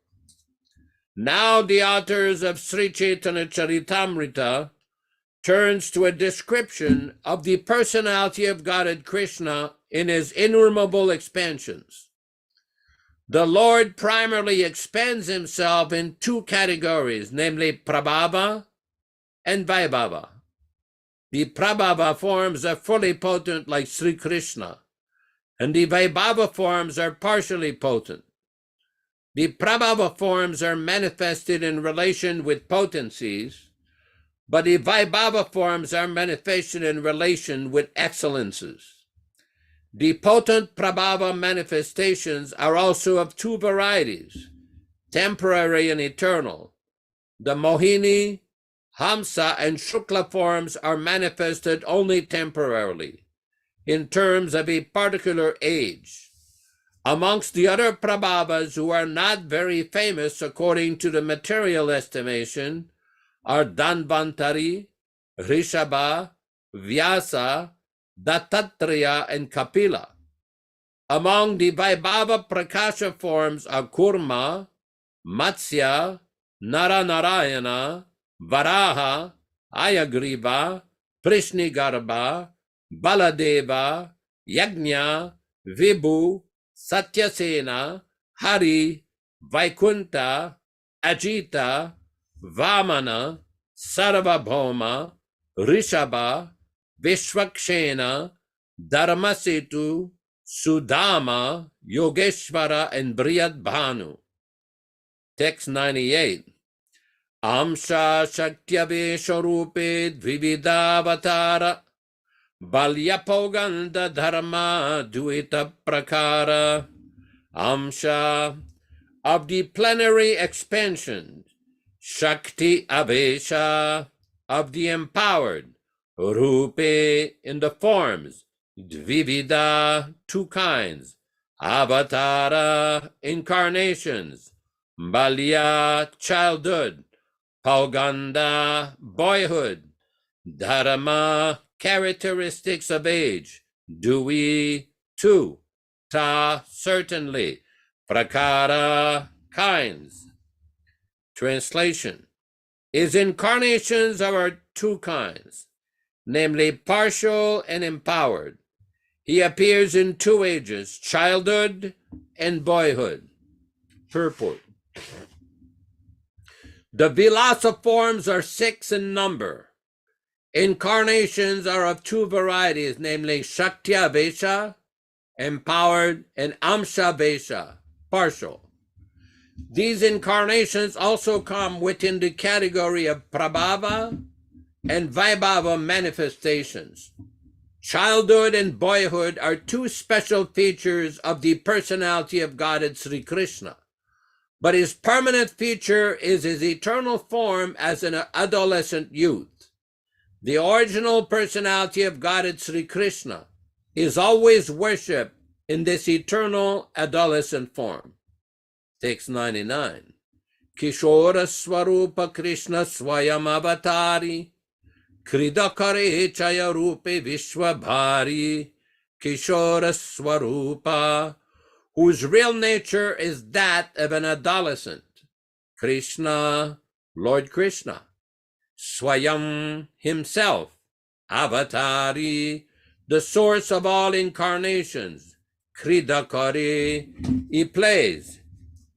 Speaker 3: now the authors of Sri Caitanya-caritāmṛta turns to a description of the personality of Godhead Krishna in his innumerable expansions. The Lord primarily expands himself in 2 categories, namely Prabhava and Vaibhava. The Prabhava forms are fully potent like Sri Krishna, and the Vaibhava forms are partially potent. The Prabhava forms are manifested in relation with potencies, but the Vaibhava forms are manifested in relation with excellences. The potent Prabhava manifestations are also of 2 varieties, temporary and eternal. The Mohini, Hamsa, and Shukla forms are manifested only temporarily, in terms of a particular age. Amongst the other Prabhavas who are not very famous according to the material estimation are Dhanvantari, Rishabha, Vyasa, Dattatreya, and Kapila. Among the Vaibhava Prakasha forms are Kurma, Matsya, Naranarayana, Varaha, Ayagriva, Prishnigarbha, Baladeva, Yajna, Vibhu, Satyasena, Hari, Vaikunta, Ajita, Vamana, Sarvabhauma, Rishabha, Vishwakshena, Dharmasetu, Sudama, Yogeshvara, and Briyadbhanu. Text 98. Amsha Shakyavesharupe Dvividavatara Balyapoganda Dharma Duita Prakara. Amsha of the plenary expansion, Shakti Avesha of the empowered, Rupe in the forms, Dvivida 2 kinds, Avatara incarnations, Balya childhood, Pauganda boyhood, Dharma characteristics of age, Dui 2, Ta certainly, Prakara kinds. Translation: his incarnations are 2 kinds, namely partial and empowered. He appears in 2 ages, childhood and boyhood. Purport: the Vilasa forms are 6 in number. Incarnations are of 2 varieties, namely Shaktya-vesha, empowered, and Amsha-vesha, partial. These incarnations also come within the category of Prabhava and Vaibhava manifestations. Childhood and boyhood are 2 special features of the personality of Godhead Sri Krishna, but his permanent feature is his eternal form as an adolescent youth. The original personality of Godhead Sri Krishna is always worshipped in this eternal adolescent form. Text 99. Kishora Swarupa Krishna Swayam Avatari Kridakare Chaya Rupe Vishwabhari Kishora Swarupa, whose real nature is that of an adolescent. Krishna, Lord Krishna. Swayam, himself. Avatari, the source of all incarnations. Kridakari, he plays.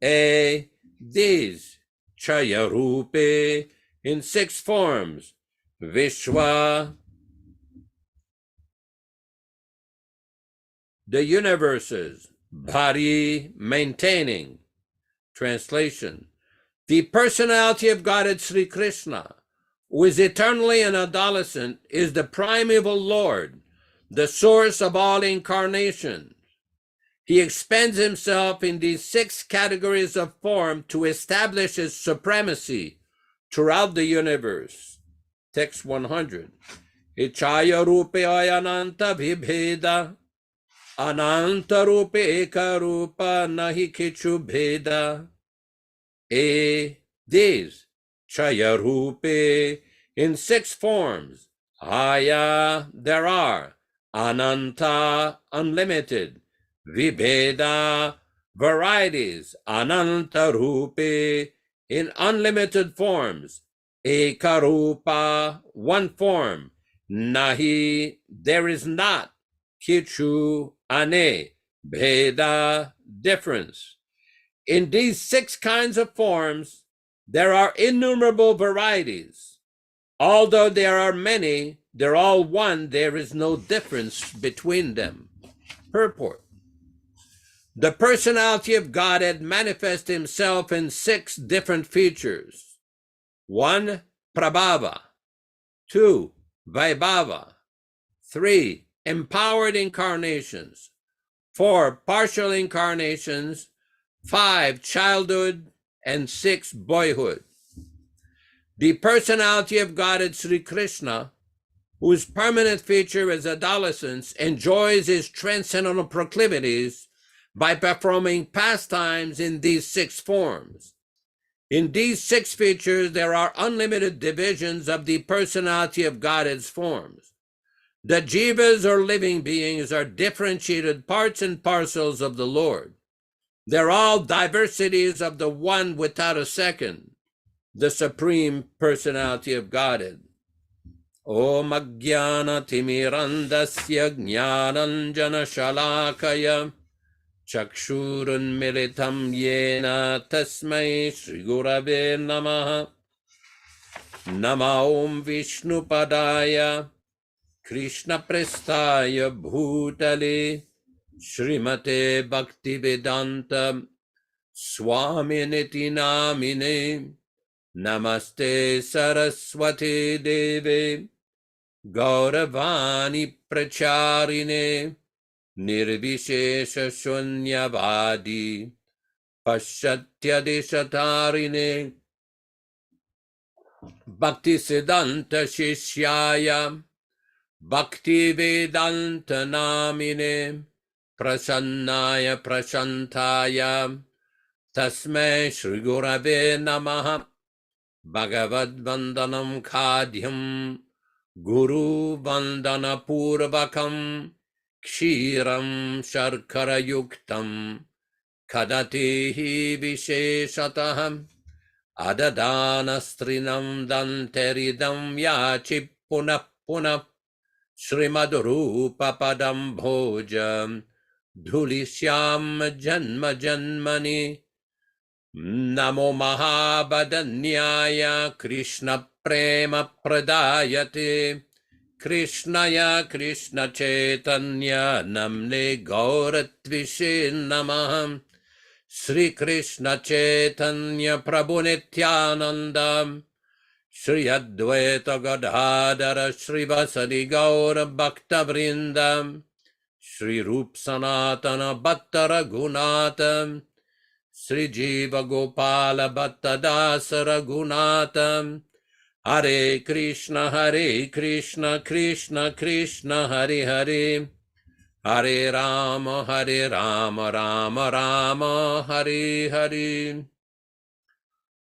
Speaker 3: These. Chayarupe, in 6 forms. Vishwa, the universes. Bhari, maintaining. Translation. The personality of Godhead Sri Krishna, who is eternally an adolescent, is the primeval Lord, the source of all incarnations. He expends himself in these 6 categories of form to establish his supremacy throughout the universe. Text 100. Ichaya rupe ayananta vibheda, ananta rupe eka rupa nahi kichu bheda. These, Chaya rupe, in 6 forms. Aya, there are. Ananta, unlimited. Vibheda, varieties. Ananta rupe, in unlimited forms. Ekarupa, 1 form. Nahi, there is not. Kichu, ane, bheda, difference. In these 6 kinds of forms, there are innumerable varieties. Although there are many, they're all one, there is no difference between them. Purport. The personality of Godhead manifests himself in 6 different features. 1, Prabhava. 2, Vaibhava. 3, empowered incarnations. 4, partial incarnations. 5, childhood. And 6, boyhood. The personality of Godhead Sri Krishna, whose permanent feature is adolescence, enjoys his transcendental proclivities by performing pastimes in these 6 forms. In these 6 features, there are unlimited divisions of the personality of Godhead's forms. The jivas, or living beings, are differentiated parts and parcels of the Lord. They're all diversities of the one without a second, the Supreme Personality of Godhead. Om Ajnana Timirandasya Jnananjana Shalakaya Chakshurun Militam Yena Tasmai Shri Gurave Namaha. Nama Om Vishnu Padaya Krishna Prestaya Bhutale Srimate Bhaktivedanta Swami Niti Namine Namaste Saraswati Deve Gauravani Pracharine Nirvishesha Shunyavadi Paschatya Deshatarine Bhaktisiddhanta Shishyaya Bhaktivedanta Namine Prasannaya Prashantaya Tasmai Shri Gurave Namaha. Bhagavad Vandanam Khadyam Guru Vandana Purvakam Kshiram Sharkara Yuktam Kadatihi Visheshataham Adadana Strinam Danteridam Yachi Punah Punah Srimadurupa Padam Bhojam Dhulishyam Janma Janmani. Namo Mahabhadanyaya Krishna Prema Pradayate Krishnaya Krishna Chaitanya Namne Gauratvishe Namaham Sri Krishna Chaitanya Prabhu Nityananda Shri Advaita Gadadhara Shri Vasadi Gaura Bhakta Vrindam Shri Rup Sanatana Bhatta Raghunatam Sri Jiva Gopala Bhatta Dasa Raghunatam Hare Krishna Krishna Krishna Hare Hare Hare Rama Rama Rama Hare Hare.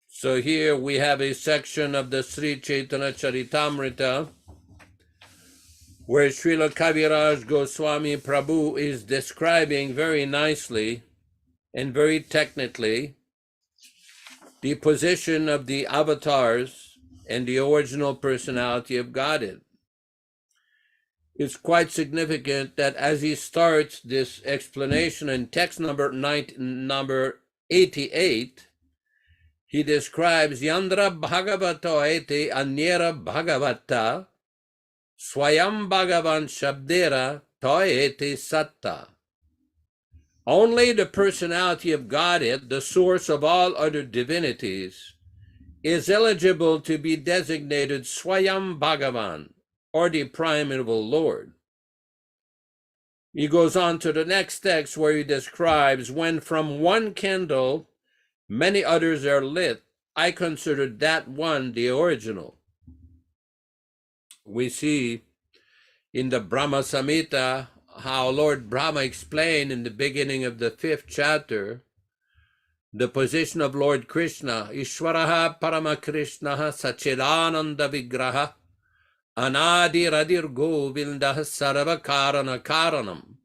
Speaker 3: So here we have a section of the Sri Caitanya-caritāmṛta where Srila Kaviraj Goswami Prabhu is describing very nicely and very technically the position of the avatars and the original personality of Godhead. It's quite significant that as he starts this explanation in text number 88, he describes Yandra Bhagavato eti Anyera Bhagavata Swayam Bhagavan Shabdera Toeti Satta. Only the personality of Godhead, the source of all other divinities, is eligible to be designated Swayam Bhagavan, or the Primeval Lord. He goes on to the next text where he describes, when from one candle many others are lit, I consider that one the original. We see in the Brahma Samhita how Lord Brahma explained in the beginning of the 5th chapter the position of Lord Krishna, Ishwaraha Parama Krishnaha Sachidananda Vigraha Anadi Radir Govindaha Sarva Karana Karanam.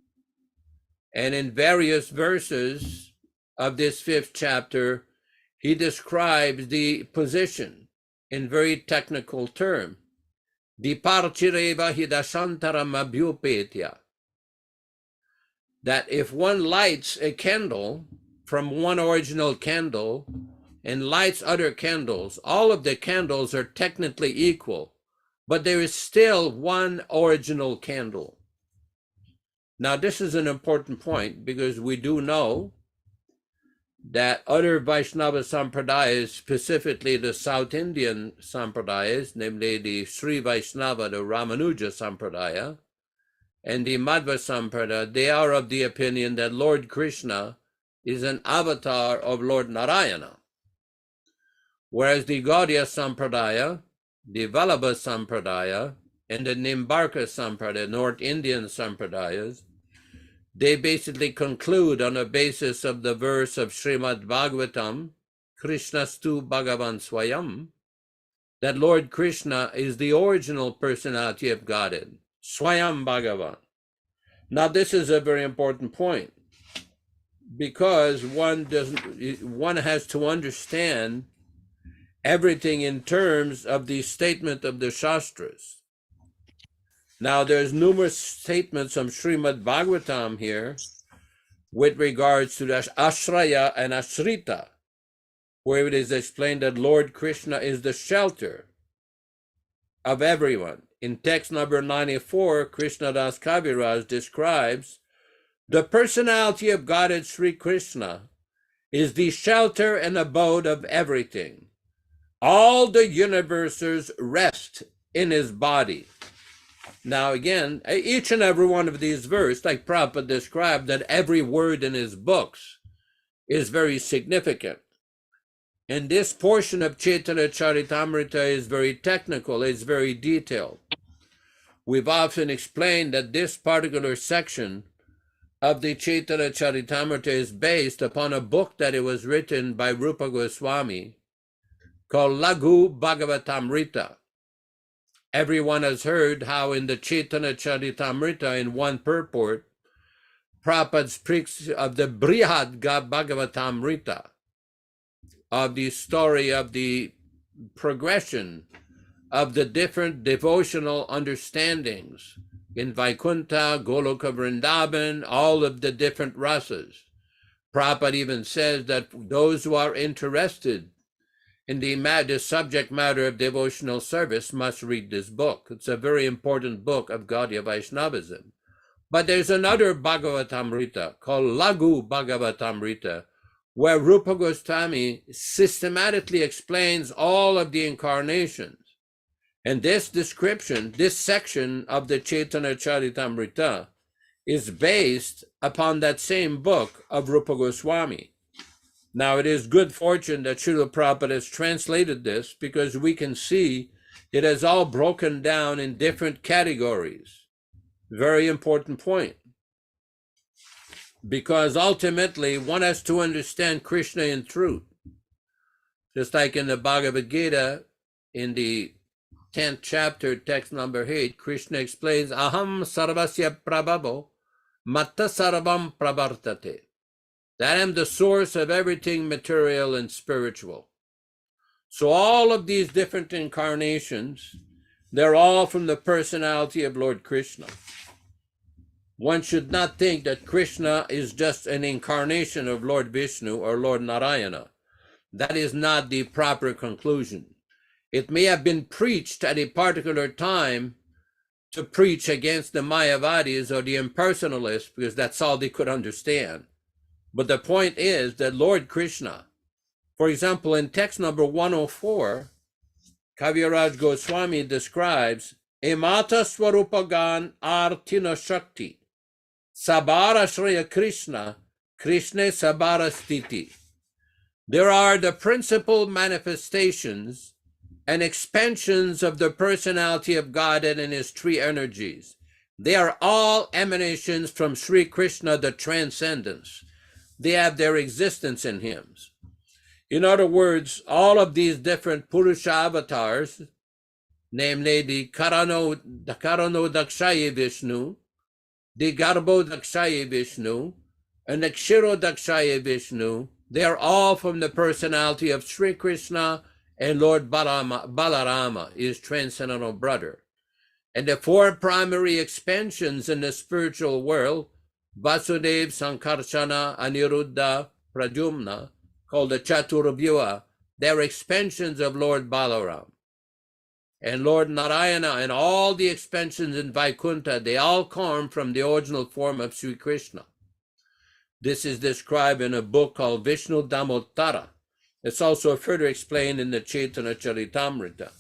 Speaker 3: And in various verses of this 5th chapter, he describes the position in very technical terms. Diparchireva hidashantaram abhyupetya. That if one lights a candle from one original candle and lights other candles, all of the candles are technically equal, but there is still one original candle. Now, this is an important point because we do know that other Vaishnava Sampradayas, specifically the South Indian Sampradayas, namely the Sri Vaishnava, the Ramanuja Sampradaya, and the Madhva Sampradaya, they are of the opinion that Lord Krishna is an avatar of Lord Narayana. Whereas the Gaudiya Sampradaya, the Vallabha Sampradaya, and the Nimbarka Sampradaya, North Indian Sampradayas, they basically conclude on the basis of the verse of Srimad Bhagavatam, Krishnastu Bhagavan Swayam, that Lord Krishna is the original personality of Godhead, Swayam Bhagavan. Now, this is a very important point because one has to understand everything in terms of the statement of the Shastras. Now, there's numerous statements from Srimad Bhagavatam here with regards to the Ashraya and Ashrita, where it is explained that Lord Krishna is the shelter of everyone. In text number 94, Krishna Das Kaviraj describes the personality of Godhead Sri Krishna is the shelter and abode of everything. All the universes rest in his body. Now again, each and every one of these verses, like Prabhupada described, that every word in his books is very significant. And this portion of Caitanya-caritāmṛta is very technical, it's very detailed. We've often explained that this particular section of the Caitanya-caritāmṛta is based upon a book that it was written by Rupa Goswami called Laghu Bhagavatamrita. Everyone has heard how in the Caitanya-caritāmṛta, in one purport, Prabhupada speaks of the Brihad Bhagavatamrita, of the story of the progression of the different devotional understandings in Vaikuntha, Goloka Vrindavan, all of the different rasas. Prabhupada even says that those who are interested in the subject matter of devotional service must read this book. It's a very important book of Gaudiya Vaishnavism. But there's another Bhagavatamrita called Laghu Bhagavatamrita, where Rupa Goswami systematically explains all of the incarnations. And this description, this section of the Caitanya-caritāmṛta is based upon that same book of Rupa Goswami. Now, it is good fortune that Srila Prabhupada has translated this because we can see it is all broken down in different categories. Very important point. Because ultimately, one has to understand Krishna in truth. Just like in the Bhagavad Gita, in the 10th chapter, text number 8, Krishna explains, Aham sarvasya prabhavo matta sarvam pravartate. That I am the source of everything material and spiritual. So all of these different incarnations, they're all from the personality of Lord Krishna. One should not think that Krishna is just an incarnation of Lord Vishnu or Lord Narayana. That is not the proper conclusion. It may have been preached at a particular time to preach against the Mayavadis or the impersonalists, because that's all they could understand. But the point is that Lord Krishna, for example, in text number 104, Kaviraj Goswami describes Emata Swarupagan Artina Shakti Sabara Shreya Krishna Krishna Sabara Stiti. There are the principal manifestations and expansions of the personality of God and in his three energies. They are all emanations from Sri Krishna, the transcendence. They have their existence in hymns. In other words, all of these different Purusha avatars, namely the Karano Dakshaya Vishnu, the Garbo Dakshaya Vishnu, and the Kshiro Dakshaya Vishnu, they are all from the personality of Sri Krishna and Lord Balarama, his transcendental brother. And the four primary expansions in the spiritual world, Vasudev, Sankarsana, Aniruddha, Pradyumna, called the Chaturvyuha, they're expansions of Lord Balaram. And Lord Narayana and all the expansions in Vaikuntha, they all come from the original form of Sri Krishna. This is described in a book called Vishnu Damottara. It's also further explained in the Caitanya-caritāmṛta.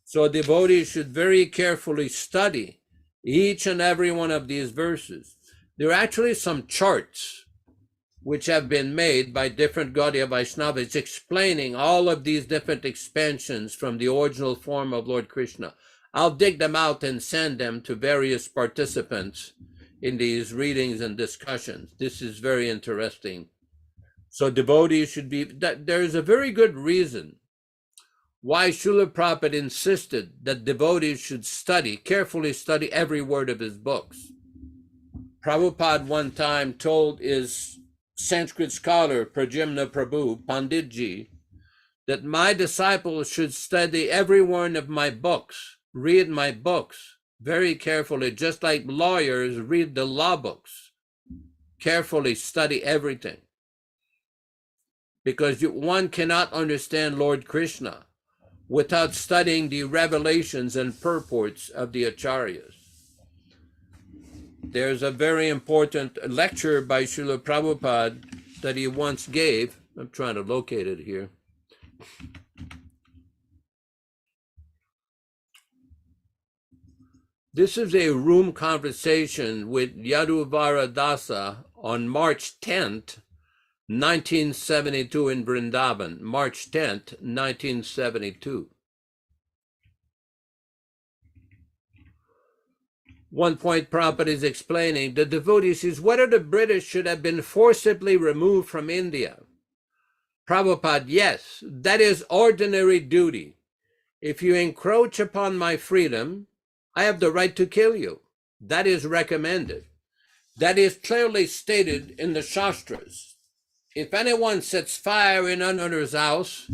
Speaker 3: So devotees should very carefully study each and every one of these verses. There are actually some charts which have been made by different Gaudiya Vaishnavas explaining all of these different expansions from the original form of Lord Krishna. I'll dig them out and send them to various participants in these readings and discussions. This is very interesting. So devotees should be, there is a very good reason why Srila Prabhupada insisted that devotees should carefully study every word of his books. Prabhupada one time told his Sanskrit scholar, Prajimna Prabhu, Panditji, that my disciples should study every one of my books, read my books very carefully, just like lawyers read the law books. Carefully study everything. Because one cannot understand Lord Krishna without studying the revelations and purports of the Acharyas. There's a very important lecture by Srila Prabhupada that he once gave. I'm trying to locate it here. This is a room conversation with Yaduvara Dasa on March 10th, 1972 in Vrindavan, March 10th, 1972. One point Prabhupada is explaining, the devotee says whether the British should have been forcibly removed from India. Prabhupada, yes, that is ordinary duty. If you encroach upon my freedom, I have the right to kill you. That is recommended. That is clearly stated in the Shastras. If anyone sets fire in another's house,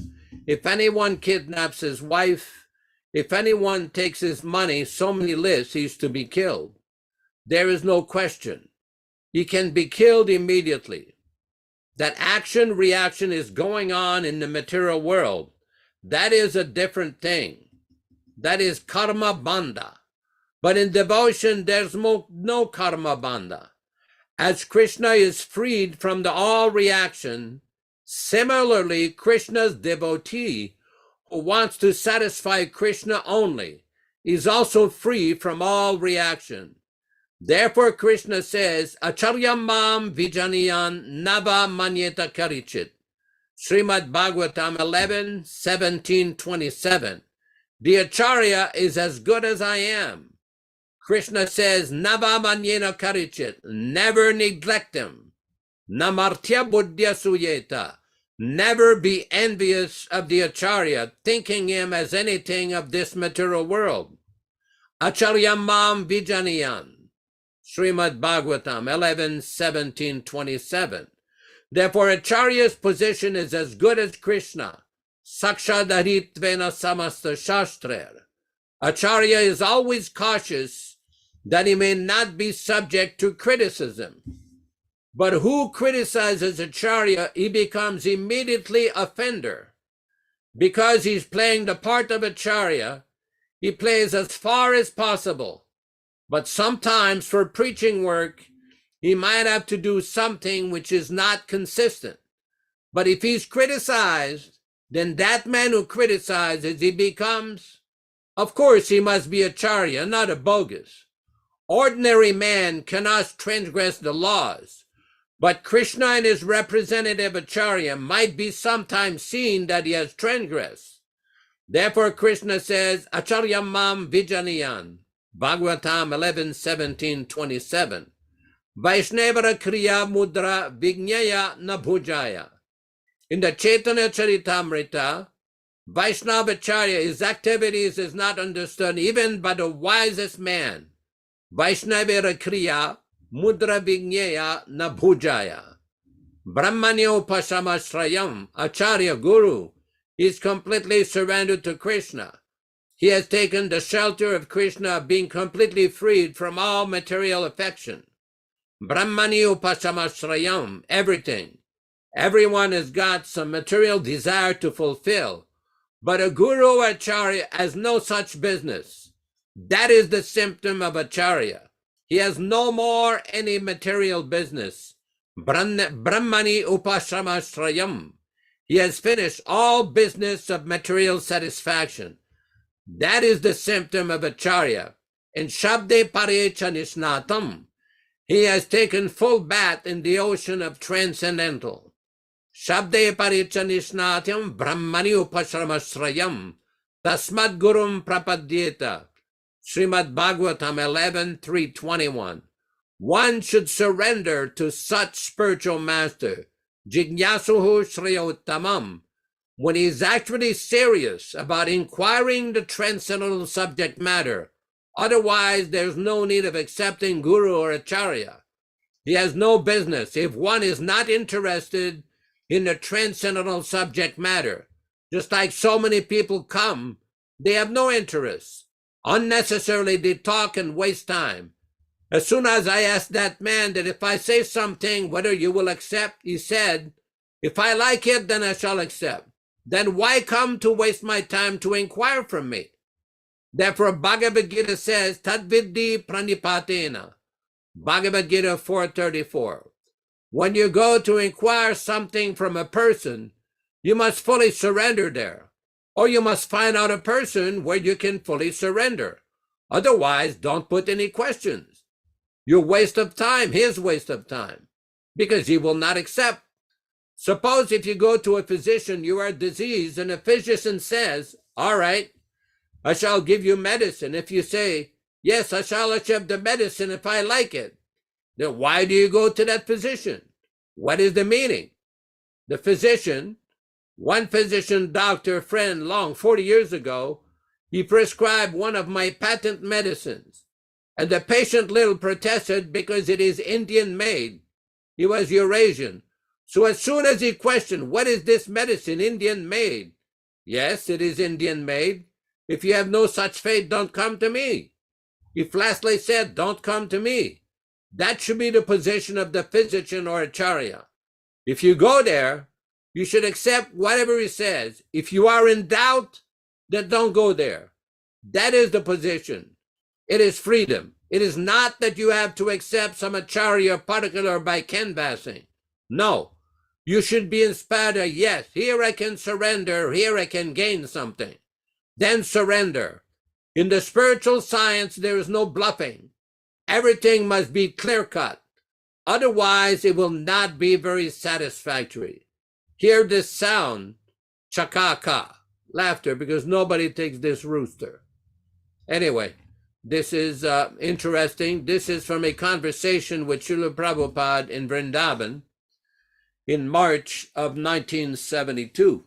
Speaker 3: if anyone kidnaps his wife, if anyone takes his money, so many lists, he's to be killed. There is no question. He can be killed immediately. That action-reaction is going on in the material world. That is a different thing. That is karma bandha. But in devotion, there's no karma bandha. As Krishna is freed from the all reaction, similarly, Krishna's devotee who wants to satisfy Krishna only is also free from all reaction. Therefore, Krishna says, Acharyam mam vijaniyan nava manyeta karichit. Srimad Bhagavatam 11:17-27. The Acharya is as good as I am. Krishna says, Nava manyena karichit. Never neglect him. Namartya buddhya suyeta. Never be envious of the Acharya, thinking him as anything of this material world. Acharya mam vijanayan. Srimad Bhagavatam 11:17-27. Therefore, Acharya's position is as good as Krishna. Sakshadharitvena samasta shastrer. Acharya is always cautious that he may not be subject to criticism. But who criticizes Acharya, he becomes immediately offender. Because he's playing the part of Acharya, he plays as far as possible. But sometimes for preaching work, he might have to do something which is not consistent. But if he's criticized, then that man who criticizes, he becomes, of course, he must be Acharya, not a bogus. Ordinary man cannot transgress the laws, but Krishna and his representative Acharya might be sometimes seen that he has transgressed. Therefore, Krishna says, Acharya mam vijanayan, Bhagavatam 11:17-27. Vaishnavara kriya mudra vignaya na bhujaya. In the Caitanya-caritāmṛta, Vaishnavacharya, his activities is not understood even by the wisest man. Vaishnavara kriya mudra vignaya na bhujaya. Brahmanyo pasamasrayam, Acharya Guru, is completely surrendered to Krishna. He has taken the shelter of Krishna, being completely freed from all material affection. Brahmani upasamasrayam, everything. Everyone has got some material desire to fulfill, but a guru or acharya has no such business. That is the symptom of acharya. He has no more any material business. Brahmani upasamasrayam. He has finished all business of material satisfaction. That is the symptom of acharya. In Shabde Parecha Nisnatam, he has taken full bath in the ocean of transcendental. Shabde Parecha Nisnatam Brahmani Upasramasrayam Tasmad Gurum Prapadyeta. Srimad Bhagavatam 11:321. One should surrender to such spiritual master, Jignasuhu Shriyottamam, when he is actually serious about inquiring the transcendental subject matter. Otherwise, there's no need of accepting guru or acharya. He has no business if one is not interested in the transcendental subject matter. Just like so many people come, they have no interest. Unnecessarily, they talk and waste time. As soon as I asked that man that if I say something, whether you will accept, he said, if I like it, then I shall accept. Then why come to waste my time to inquire from me? Therefore, Bhagavad Gita says, Tadviddi pranipatena. Bhagavad Gita 4:34. When you go to inquire something from a person, you must fully surrender there. Or you must find out a person where you can fully surrender. Otherwise, don't put any questions. Your waste of time, his waste of time, because he will not accept. Suppose if you go to a physician, you are diseased, and the physician says, all right, I shall give you medicine. If you say, yes, I shall accept the medicine if I like it, then why do you go to that physician? What is the meaning? The physician, one physician, doctor, friend, long 40 years ago, he prescribed one of my patent medicines. And the patient little protested because it is Indian made. He was Eurasian. So as soon as he questioned, what is this medicine, Indian made? Yes, it is Indian made. If you have no such faith, don't come to me. He flatly said, don't come to me. That should be the position of the physician or acharya. If you go there, you should accept whatever he says. If you are in doubt, then don't go there. That is the position. It is freedom. It is not that you have to accept some acharya particular by canvassing. No. You should be inspired, yes, here I can surrender, here I can gain something. Then surrender. In the spiritual science, there is no bluffing. Everything must be clear-cut. Otherwise, it will not be very satisfactory. Hear this sound, chakaka, laughter, because nobody takes this rooster. Anyway, this is interesting. This is from a conversation with Srila Prabhupada in Vrindavan. in March of 1972.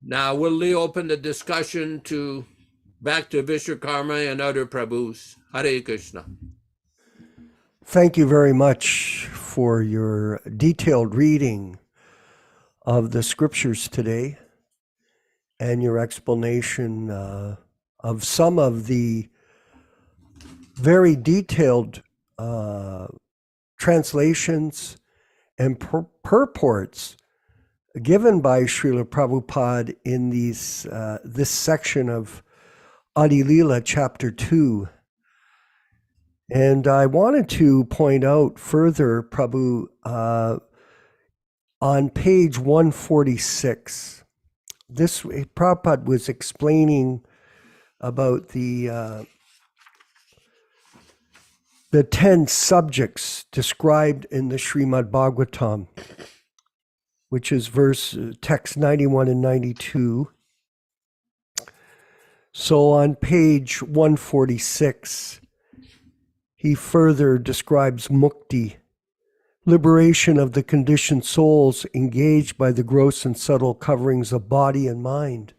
Speaker 3: Now, will we open the discussion back to Vishwakarma and other Prabhus? Hare Krishna.
Speaker 2: Thank you very much for your detailed reading of the scriptures today and your explanation of some of the very detailed translations and purports given by Srila Prabhupada in this section of Adi Lila, chapter 2. And I wanted to point out further, Prabhu, on page 146, Prabhupada was explaining about the 10 subjects described in the Srimad Bhagavatam, which is text 91 and 92. So on page 146, he further describes mukti, liberation of the conditioned souls engaged by the gross and subtle coverings of body and mind.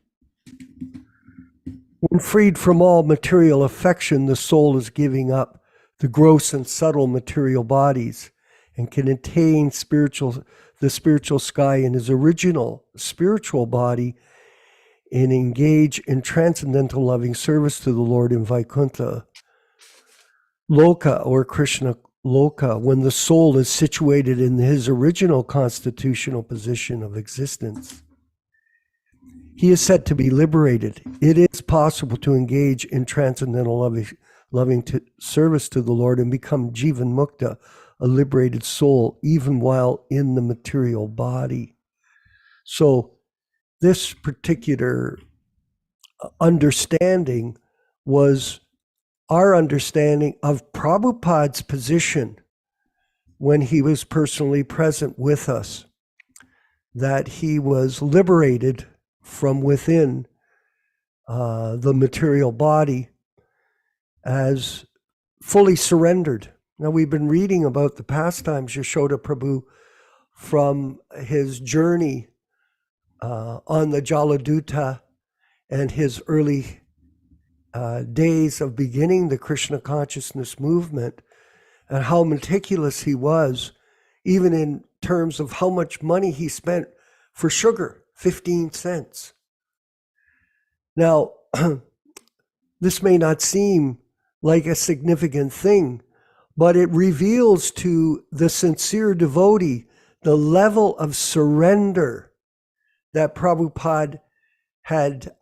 Speaker 2: When freed from all material affection, the soul is giving up the gross and subtle material bodies and can attain the spiritual sky in his original spiritual body and engage in transcendental loving service to the Lord in Vaikuntha Loka or Krishna Loka, when the soul is situated in his original constitutional position of existence. He is said to be liberated. It is possible to engage in transcendental loving service to the Lord and become Jivan Mukta, a liberated soul, even while in the material body. So this particular understanding was our understanding of Prabhupada's position when he was personally present with us, that he was liberated from within the material body as fully surrendered. Now, we've been reading about the pastimes Yaśodā Prabhu from his journey on the Jaladuta and his early days of beginning the Krishna Consciousness movement, and how meticulous he was, even in terms of how much money he spent for sugar, 15 cents. Now, this may not seem like a significant thing, but it reveals to the sincere devotee the level of surrender that Prabhupada had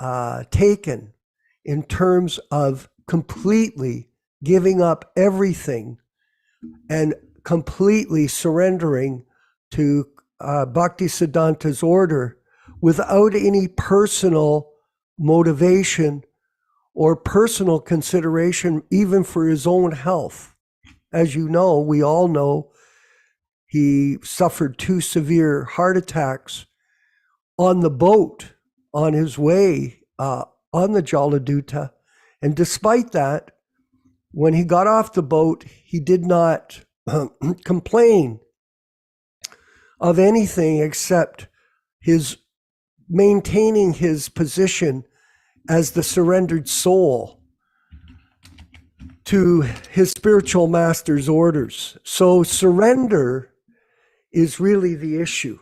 Speaker 2: taken in terms of completely giving up everything and completely surrendering to Bhaktisiddhanta's order without any personal motivation or personal consideration, even for his own health. As you know, we all know, he suffered 2 severe heart attacks on the boat on his way on the Jaladuta. And despite that, when he got off the boat, he did not complain of anything except his maintaining his position as the surrendered soul to his spiritual master's orders. So surrender is really the issue.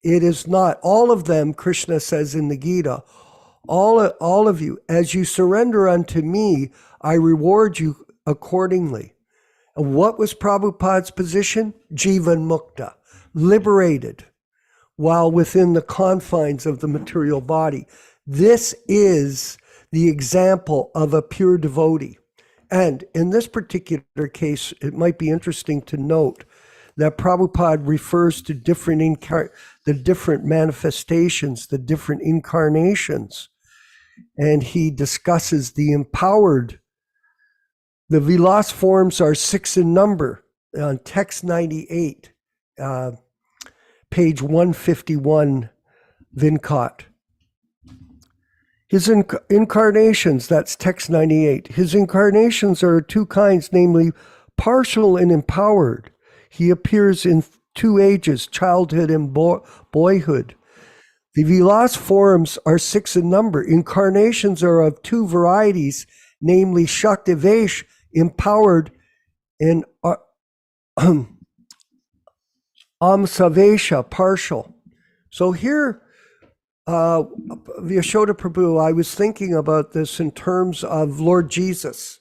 Speaker 2: It is not all of them. Krishna says in the Gita, all of you, as you surrender unto me, I reward you accordingly. And what was Prabhupada's position? Jivan Mukta, liberated while within the confines of the material body. This is the example of a pure devotee. And in this particular case, it might be interesting to note that Prabhupada refers to the different manifestations, the different incarnations. And he discusses the empowered. The Vilas forms are 6 in number on text 98, page 151, Vinkat. His incarnations, that's text 98. His incarnations are 2 kinds, namely partial and empowered. He appears in two ages, childhood and boyhood. The Vilas forms are 6 in number. Incarnations are of 2 varieties, namely Shaktivesh, empowered, and Amsavesha, partial. So here, Yaśodā Prabhu, I was thinking about this in terms of Lord Jesus.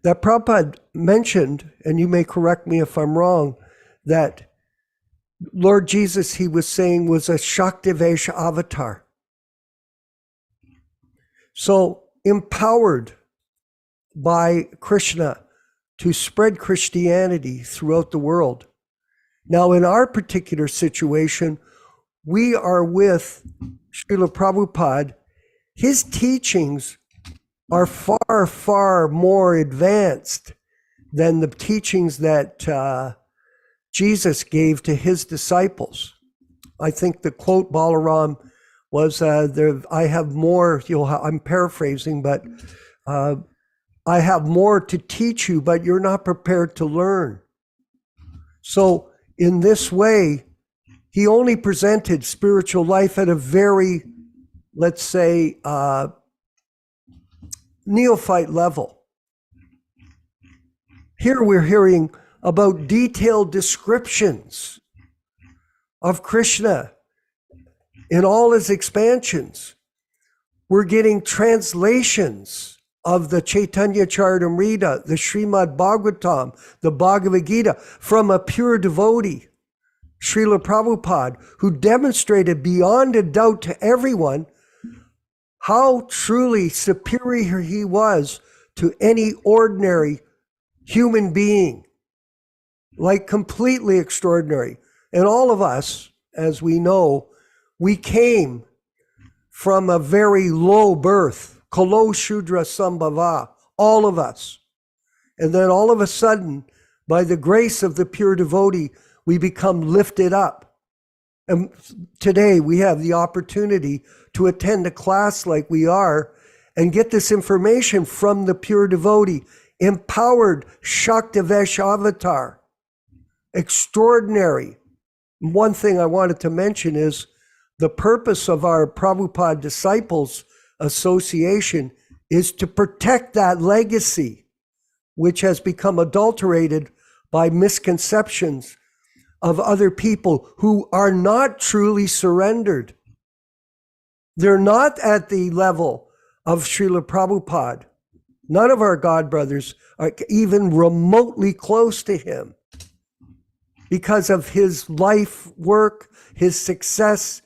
Speaker 2: That Prabhupada mentioned, and you may correct me if I'm wrong, that Lord Jesus, he was saying, was a Shaktivesh avatar. So empowered by Krishna to spread Christianity throughout the world. Now, in our particular situation, we are with Srila Prabhupada. His teachings are far, far more advanced than the teachings that Jesus gave to his disciples. I think the quote, Balaram, was, I have more, I'm paraphrasing, but I have more to teach you, but you're not prepared to learn. So in this way, he only presented spiritual life at a very, let's say, neophyte level. Here we're hearing about detailed descriptions of Krishna in all his expansions. We're getting translations of the Caitanya-caritāmṛta, the Srimad Bhagavatam, the Bhagavad Gita, from a pure devotee, Srila Prabhupada, who demonstrated beyond a doubt to everyone how truly superior he was to any ordinary human being, like completely extraordinary. And all of us, as we know, we came from a very low birth, Kalo Shudra Sambhava, all of us. And then all of a sudden, by the grace of the pure devotee, we become lifted up. And today we have the opportunity to attend a class like we are and get this information from the pure devotee, empowered Shaktivesh avatar, extraordinary. One thing I wanted to mention is the purpose of our Prabhupada Disciples Association is to protect that legacy, which has become adulterated by misconceptions of other people who are not truly surrendered. They're not at the level of Srila Prabhupada. None of our God brothers are even remotely close to him because of his life work, his success.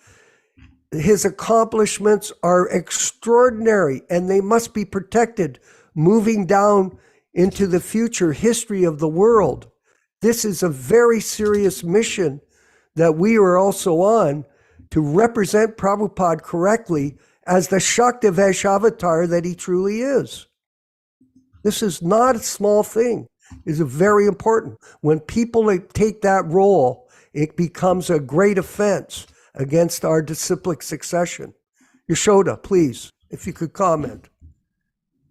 Speaker 2: His accomplishments are extraordinary, and they must be protected moving down into the future history of the world. This is a very serious mission that we are also on, to represent Prabhupada correctly as the Shaktivesh avatar that he truly is. This is not a small thing. It's very important. When people take that role, it becomes a great offense against our disciplic succession. Yaśodā, please, if you could comment.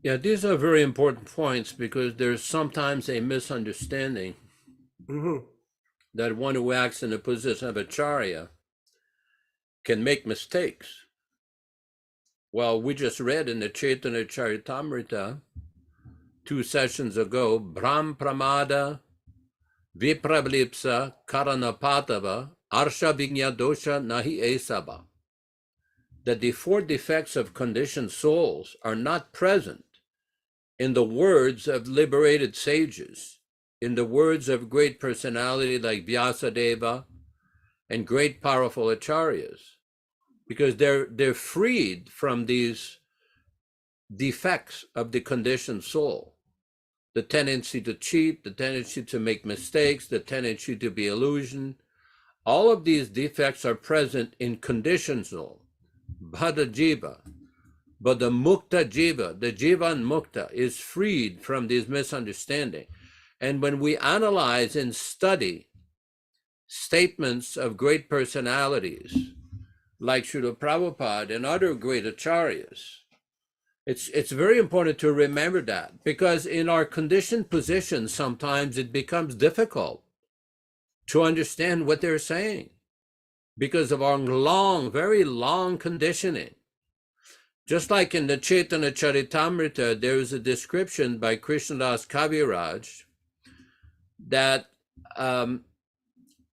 Speaker 3: Yeah, these are very important points, because there's sometimes a misunderstanding that one who acts in the position of Acharya can make mistakes. Well, we just read in the Caitanya-caritāmṛta 2 sessions ago, Brahm Pramada, Viprablipsa, Karanapatava, Arsha Vignya Dosha Nahi Esaba, that the 4 defects of conditioned souls are not present in the words of liberated sages, in the words of great personality like Vyasadeva and great powerful acharyas, because they're freed from these defects of the conditioned soul. The tendency to cheat, the tendency to make mistakes, the tendency to be illusioned. All of these defects are present in conditioned soul, Bhada Jiva. But the Mukta Jiva, the Jivan Mukta, is freed from these misunderstandings. And when we analyze and study statements of great personalities like Srila Prabhupada and other great acharyas, it's very important to remember that, because in our conditioned position, sometimes it becomes difficult to understand what they're saying because of our long, very long conditioning. Just like in the Caitanya-caritāmṛta, there is a description by Krishnadas Kaviraj that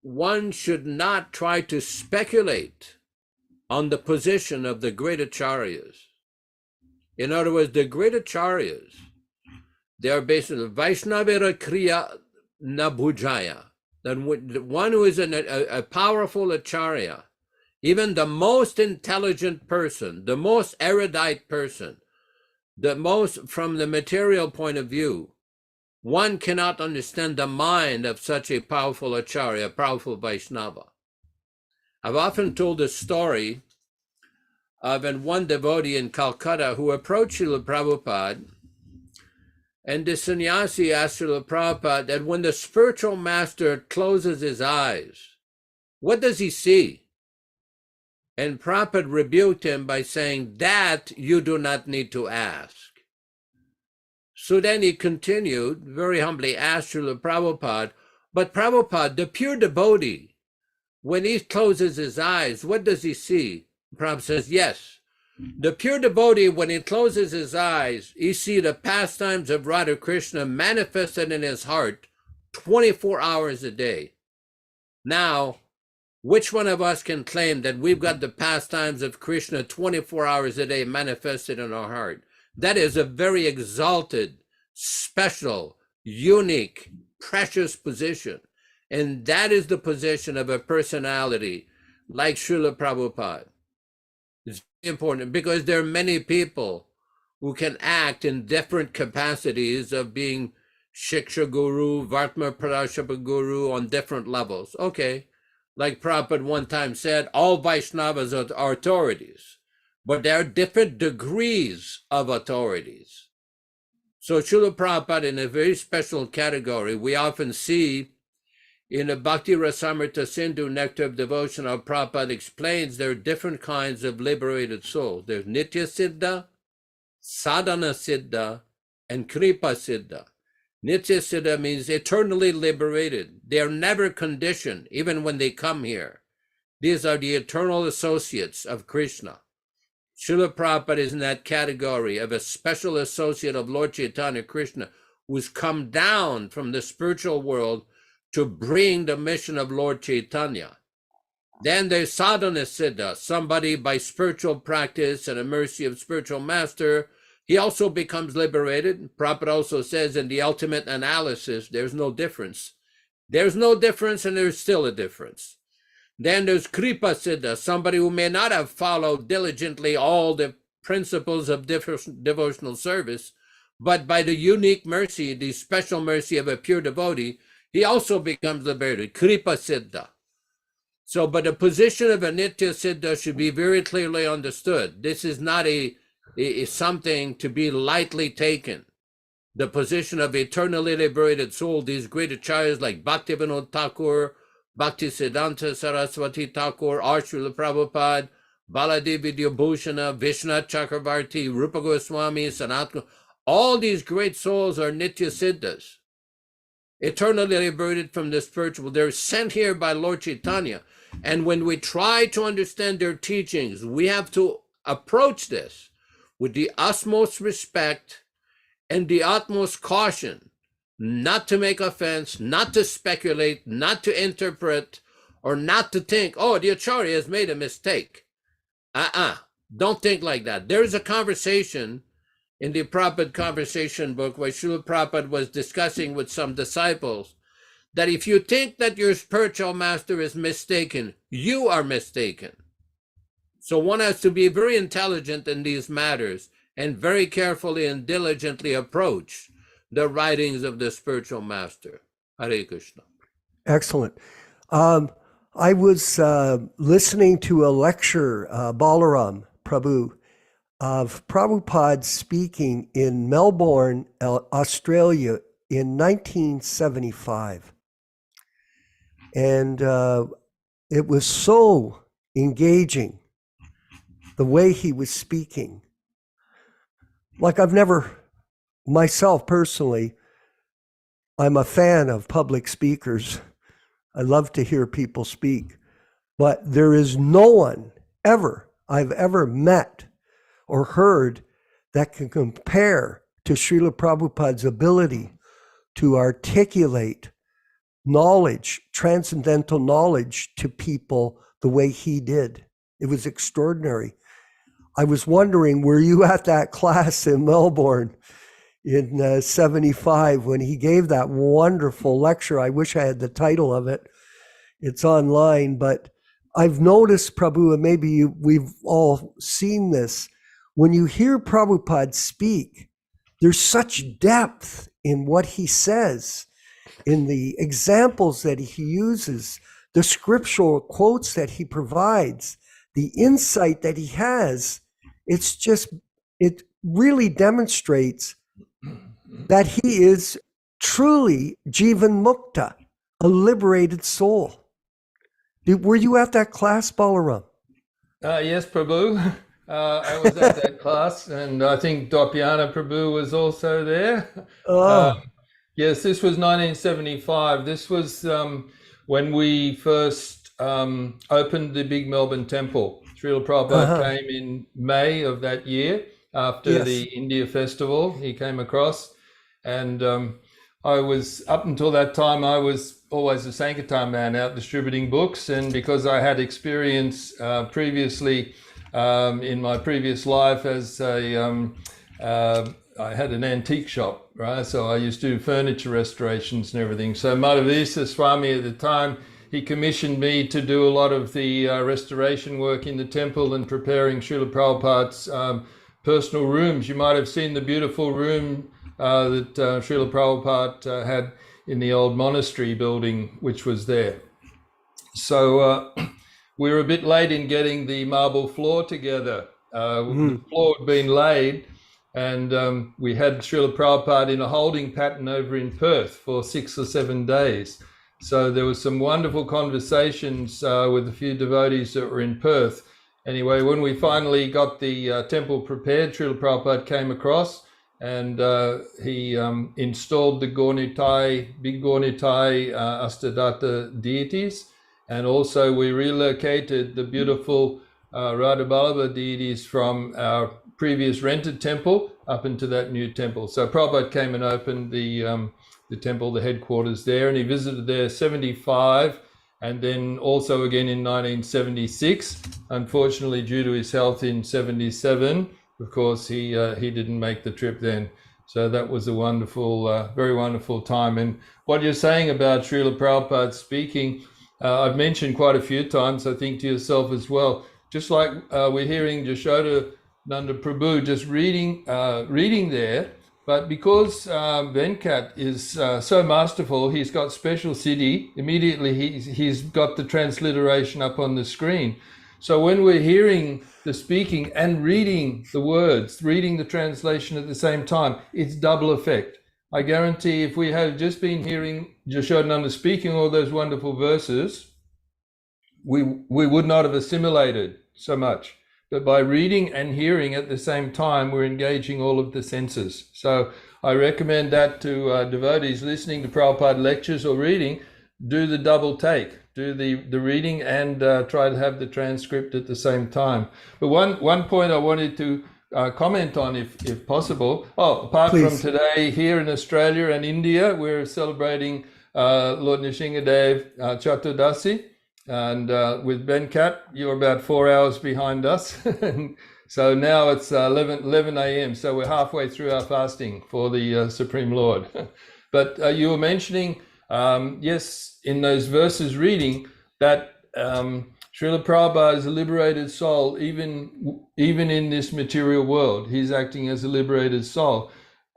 Speaker 3: one should not try to speculate on the position of the great acharyas. In other words, the great acharyas, they are based on Vaishnavira Kriya Nabhujaya. That one who is a powerful acharya, even the most intelligent person, the most erudite person, the most from the material point of view, one cannot understand the mind of such a powerful acharya, powerful Vaishnava. I've often told the story of one devotee in Calcutta who approached Srila Prabhupada, and the sannyasi asked Srila Prabhupada that when the spiritual master closes his eyes, what does he see? And Prabhupada rebuked him by saying, that you do not need to ask. So then he continued, very humbly asked Srila Prabhupada, but Prabhupada, the pure devotee, when he closes his eyes, what does he see? Prabhupada says, yes. The pure devotee, when he closes his eyes, he sees the pastimes of Radha Krishna manifested in his heart 24 hours a day. Now, which one of us can claim that we've got the pastimes of Krishna 24 hours a day manifested in our heart? That is a very exalted, special, unique, precious position. And that is the position of a personality like Srila Prabhupada. It's important because there are many people who can act in different capacities of being Shiksha Guru, Vartma Pradashapa Guru on different levels. Okay, like Prabhupada one time said, all Vaishnavas are authorities, but there are different degrees of authorities. So Srila Prabhupada, in a very special category, we often see in the Bhakti Rasamrita Sindhu Nectar of Devotion, how Prabhupada explains there are different kinds of liberated souls. There's Nitya Siddha, Sadhana Siddha, and Kripa Siddha. Nitya Siddha means eternally liberated. They are never conditioned, even when they come here. These are the eternal associates of Krishna. Srila Prabhupada is in that category of a special associate of Lord Chaitanya Krishna who's come down from the spiritual world to bring the mission of Lord Chaitanya. Then there's sadhana siddha, somebody by spiritual practice and a mercy of spiritual master, he also becomes liberated. Prabhupada also says in the ultimate analysis, there's no difference. There's no difference and there's still a difference. Then there's kripa siddha, somebody who may not have followed diligently all the principles of devotional service, but by the unique mercy, the special mercy of a pure devotee, he also becomes liberated, kripa siddha. So, but the position of a nitya siddha should be very clearly understood. This is not a something to be lightly taken. The position of eternally liberated soul, these great acharyas like Bhaktivedanta Thakur, Bhaktisiddhanta Saraswati Thakur, Srila Prabhupada, Baladevi Vidyabhushana, Vishnu Chakravarti, Rupa Goswami, Sanatana, all these great souls are nitya siddhas, eternally liberated from the spiritual. They're sent here by Lord Chaitanya. And when we try to understand their teachings, we have to approach this with the utmost respect and the utmost caution, not to make offense, not to speculate, not to interpret, or not to think, oh, the Acharya has made a mistake. Don't think like that. There's a conversation in the Prabhupada Conversation book where Srila Prabhupada was discussing with some disciples that if you think that your spiritual master is mistaken, you are mistaken. So one has to be very intelligent in these matters and very carefully and diligently approach the writings of the spiritual master. Hare Krishna.
Speaker 2: Excellent. I was listening to a lecture, Balaram Prabhu, of Prabhupada speaking in Melbourne, Australia in 1975. And it was so engaging, the way he was speaking. Like I've never, myself personally, I'm a fan of public speakers. I love to hear people speak, but there is no one I've ever met or heard that can compare to Srila Prabhupada's ability to articulate knowledge, transcendental knowledge to people the way he did. It was extraordinary. I was wondering, were you at that class in Melbourne in 75 when he gave that wonderful lecture? I wish I had the title of it. It's online, but I've noticed, Prabhu, and maybe we've all seen this, when you hear Prabhupada speak, there's such depth in what he says, in the examples that he uses, the scriptural quotes that he provides, the insight that he has. It really demonstrates that he is truly Jivan Mukta, a liberated soul. Were you at that class, Balaram?
Speaker 4: Yes, Prabhu. I was at that class, and I think Dopyana Prabhu was also there. Yes, this was 1975. This was when we first opened the big Melbourne temple. Srila Prabhupada came in May of that year after the India festival. He came across, and I was, up until that time, I was always a Sankirtan man out distributing books, and because I had experience previously in my previous life as I had an antique shop, right? So I used to do furniture restorations and everything. So Madhavisa Swami at the time, he commissioned me to do a lot of the restoration work in the temple and preparing Srila Prabhupada's personal rooms. You might have seen the beautiful room that Srila Prabhupada had in the old monastery building, which was there. So we were a bit late in getting the marble floor together. The floor had been laid, and we had Srila Prabhupada in a holding pattern over in Perth for 6 or 7 days. So there was some wonderful conversations with a few devotees that were in Perth. Anyway, when we finally got the temple prepared, Srila Prabhupada came across, and he installed the big Gornitai Astadata deities. And also we relocated the beautiful Radha Vallabha deities from our previous rented temple up into that new temple. So Prabhupada came and opened the temple, the headquarters there, and he visited there 75, and then also again in 1976. Unfortunately, due to his health in 77, of course, he didn't make the trip then. So that was a wonderful, very wonderful time. And what you're saying about Srila Prabhupada speaking, I've mentioned quite a few times, I think, to yourself as well. Just like we're hearing Yaśodā-nandana Prabhu just reading there, but because Venkat is so masterful, he's got special siddhi. Immediately he's got the transliteration up on the screen. So when we're hearing the speaking and reading the words, reading the translation at the same time, it's double effect. I guarantee if we had just been hearing Yaśodā-nanda speaking all those wonderful verses, we would not have assimilated so much. But by reading and hearing at the same time, we're engaging all of the senses. So I recommend that to devotees listening to Prabhupada lectures or reading, do the double take, do the reading and try to have the transcript at the same time. But one point I wanted to comment on, if possible. Apart
Speaker 2: Please.
Speaker 4: from today here in Australia and India, we're celebrating Lord Nrsingadev Chaturdasi, and with Venkat, you're about 4 hours behind us. So now it's 11 a.m. So we're halfway through our fasting for the Supreme Lord. But you were mentioning, yes, in those verses reading that Srila Prabhupada is a liberated soul, even in this material world. He's acting as a liberated soul.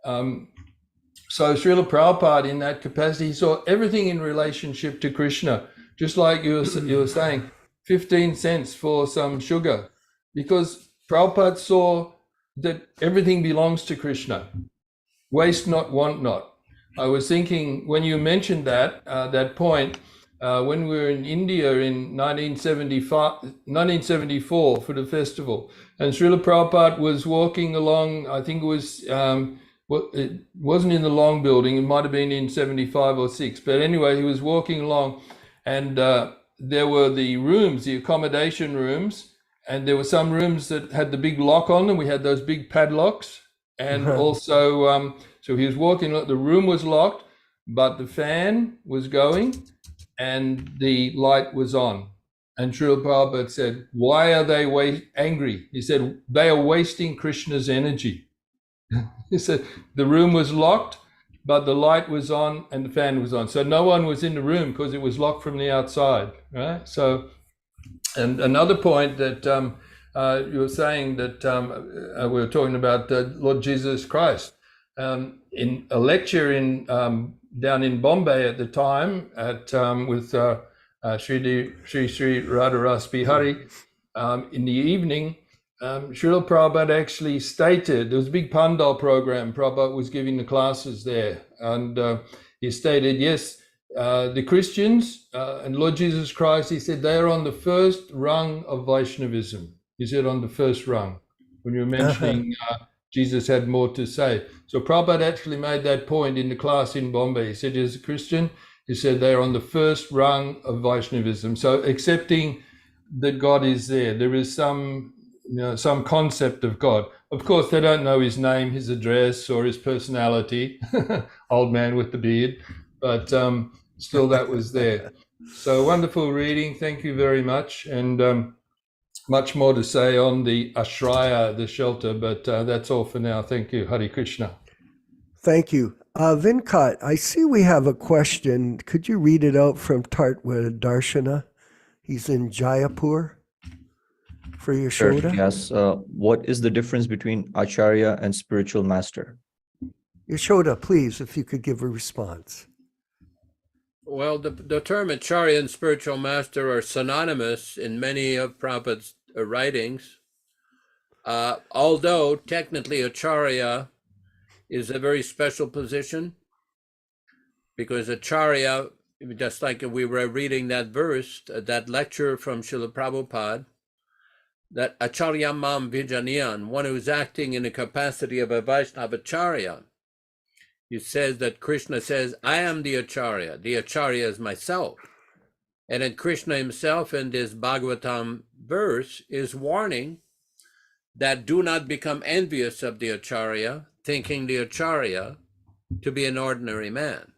Speaker 4: So Srila Prabhupada, in that capacity, he saw everything in relationship to Krishna. Just like you were saying, 15 cents for some sugar, because Prabhupada saw that everything belongs to Krishna. Waste not, want not. I was thinking when you mentioned that point, when we were in India in 1974 for the festival, and Srila Prabhupada was walking along, I think it was, it wasn't in the long building, it might have been in 75 or 6, but anyway, he was walking along, And there were the rooms, the accommodation rooms, and there were some rooms that had the big lock on them. We had those big padlocks. And also, so he was walking, the room was locked, but the fan was going and the light was on. And Srila Prabhupada said, why are they angry? He said, they are wasting Krishna's energy. He said, the room was locked, but the light was on and the fan was on. So no one was in the room because it was locked from the outside, right? So, and another point that you were saying that we were talking about Lord Jesus Christ. In a lecture in down in Bombay at the time with Sri Radharas Bihari, in the evening, Srila Prabhupada actually stated, there was a big Pandal program, Prabhupada was giving the classes there, and he stated, yes, the Christians and Lord Jesus Christ, he said, they are on the first rung of Vaishnavism. He said on the first rung, when you were mentioning Jesus had more to say. So Prabhupada actually made that point in the class in Bombay. He said, as a Christian, he said they're on the first rung of Vaishnavism. So accepting that God is there, there is some concept of God. Of course, they don't know his name, his address, or his personality, old man with the beard, but still that was there. So wonderful reading. Thank you very much. And much more to say on the ashraya, the shelter, but that's all for now. Thank you. Hare Krishna.
Speaker 2: Thank you. Vinkat, I see we have a question. Could you read it out from Tartwa Darshana? He's in Jaipur for Yasoda.
Speaker 5: Sure, yes. What is the difference between Acharya and spiritual master?
Speaker 2: Yasoda, please, if you could give a response.
Speaker 3: Well, the term Acharya and spiritual master are synonymous in many of Prabhupada's writings, although technically Acharya is a very special position, because Acharya, just like we were reading that verse, that lecture from Srila Prabhupada, that Acharya Mam Vijanayan, one who's acting in the capacity of a Vaishnava Acharya. He says that Krishna says, I am the Acharya. The Acharya is myself. And then Krishna himself in this Bhagavatam verse is warning that do not become envious of the Acharya, thinking the Acharya to be an ordinary man.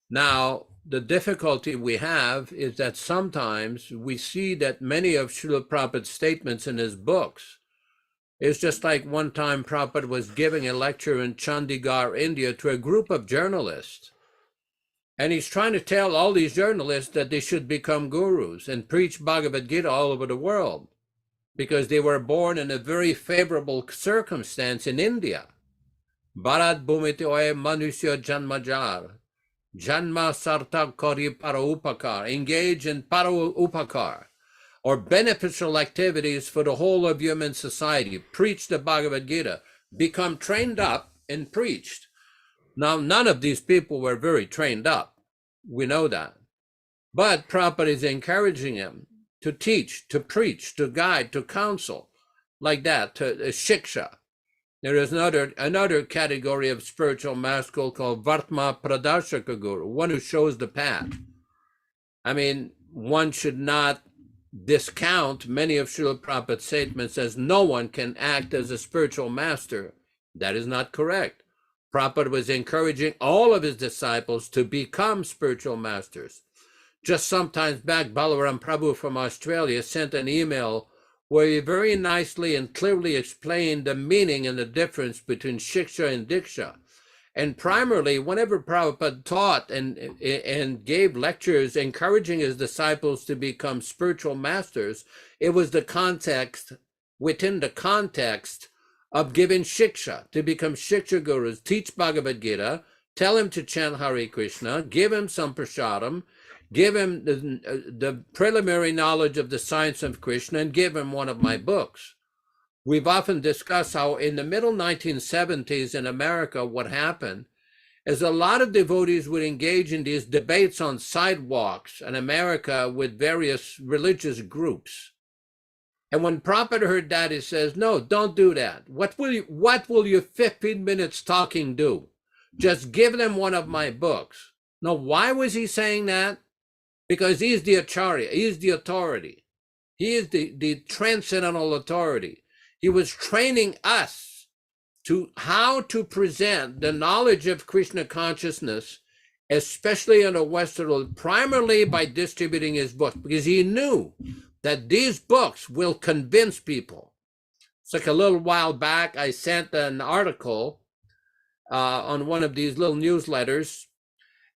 Speaker 3: Now, the difficulty we have is that sometimes we see that many of Srila Prabhupada's statements in his books, it's just like one time Prabhupada was giving a lecture in Chandigarh, India, to a group of journalists. And he's trying to tell all these journalists that they should become gurus and preach Bhagavad Gita all over the world, because they were born in a very favorable circumstance in India. Bharat Bhumiti Oye Manusya Janmajar, Janma Sartak Kari Para Upakar, engage in Para Upakar, or beneficial activities for the whole of human society, preach the Bhagavad Gita, become trained up and preached. Now, none of these people were very trained up. We know that. But Prabhupada is encouraging them to teach, to preach, to guide, to counsel, like that, to shiksha. There is another category of spiritual master called Vartma Pradashaka Guru, one who shows the path. I mean, one should not discount many of Srila Prabhupada's statements as no one can act as a spiritual master. That is not correct. Prabhupada was encouraging all of his disciples to become spiritual masters. Just sometimes back, Balaram Prabhu from Australia sent an email where he very nicely and clearly explained the meaning and the difference between shiksha and diksha. And primarily, whenever Prabhupada taught and gave lectures encouraging his disciples to become spiritual masters, it was the context, within the context of giving shiksha, to become shiksha gurus, teach Bhagavad Gita, tell him to chant Hare Krishna, give him some prasadam, give him the preliminary knowledge of the science of Krishna, and give him one of my books. We've often discussed how in the middle 1970s in America, what happened is a lot of devotees would engage in these debates on sidewalks in America with various religious groups. And when Prabhupada heard that, he says, no, don't do that. What will your 15 minutes talking do? Just give them one of my books. Now, why was he saying that? because he's the Acharya, he's the authority. He is the transcendental authority. He was training us to how to present the knowledge of Krishna consciousness, especially in the Western world, primarily by distributing his books, because he knew that these books will convince people. It's like a little while back, I sent an article on one of these little newsletters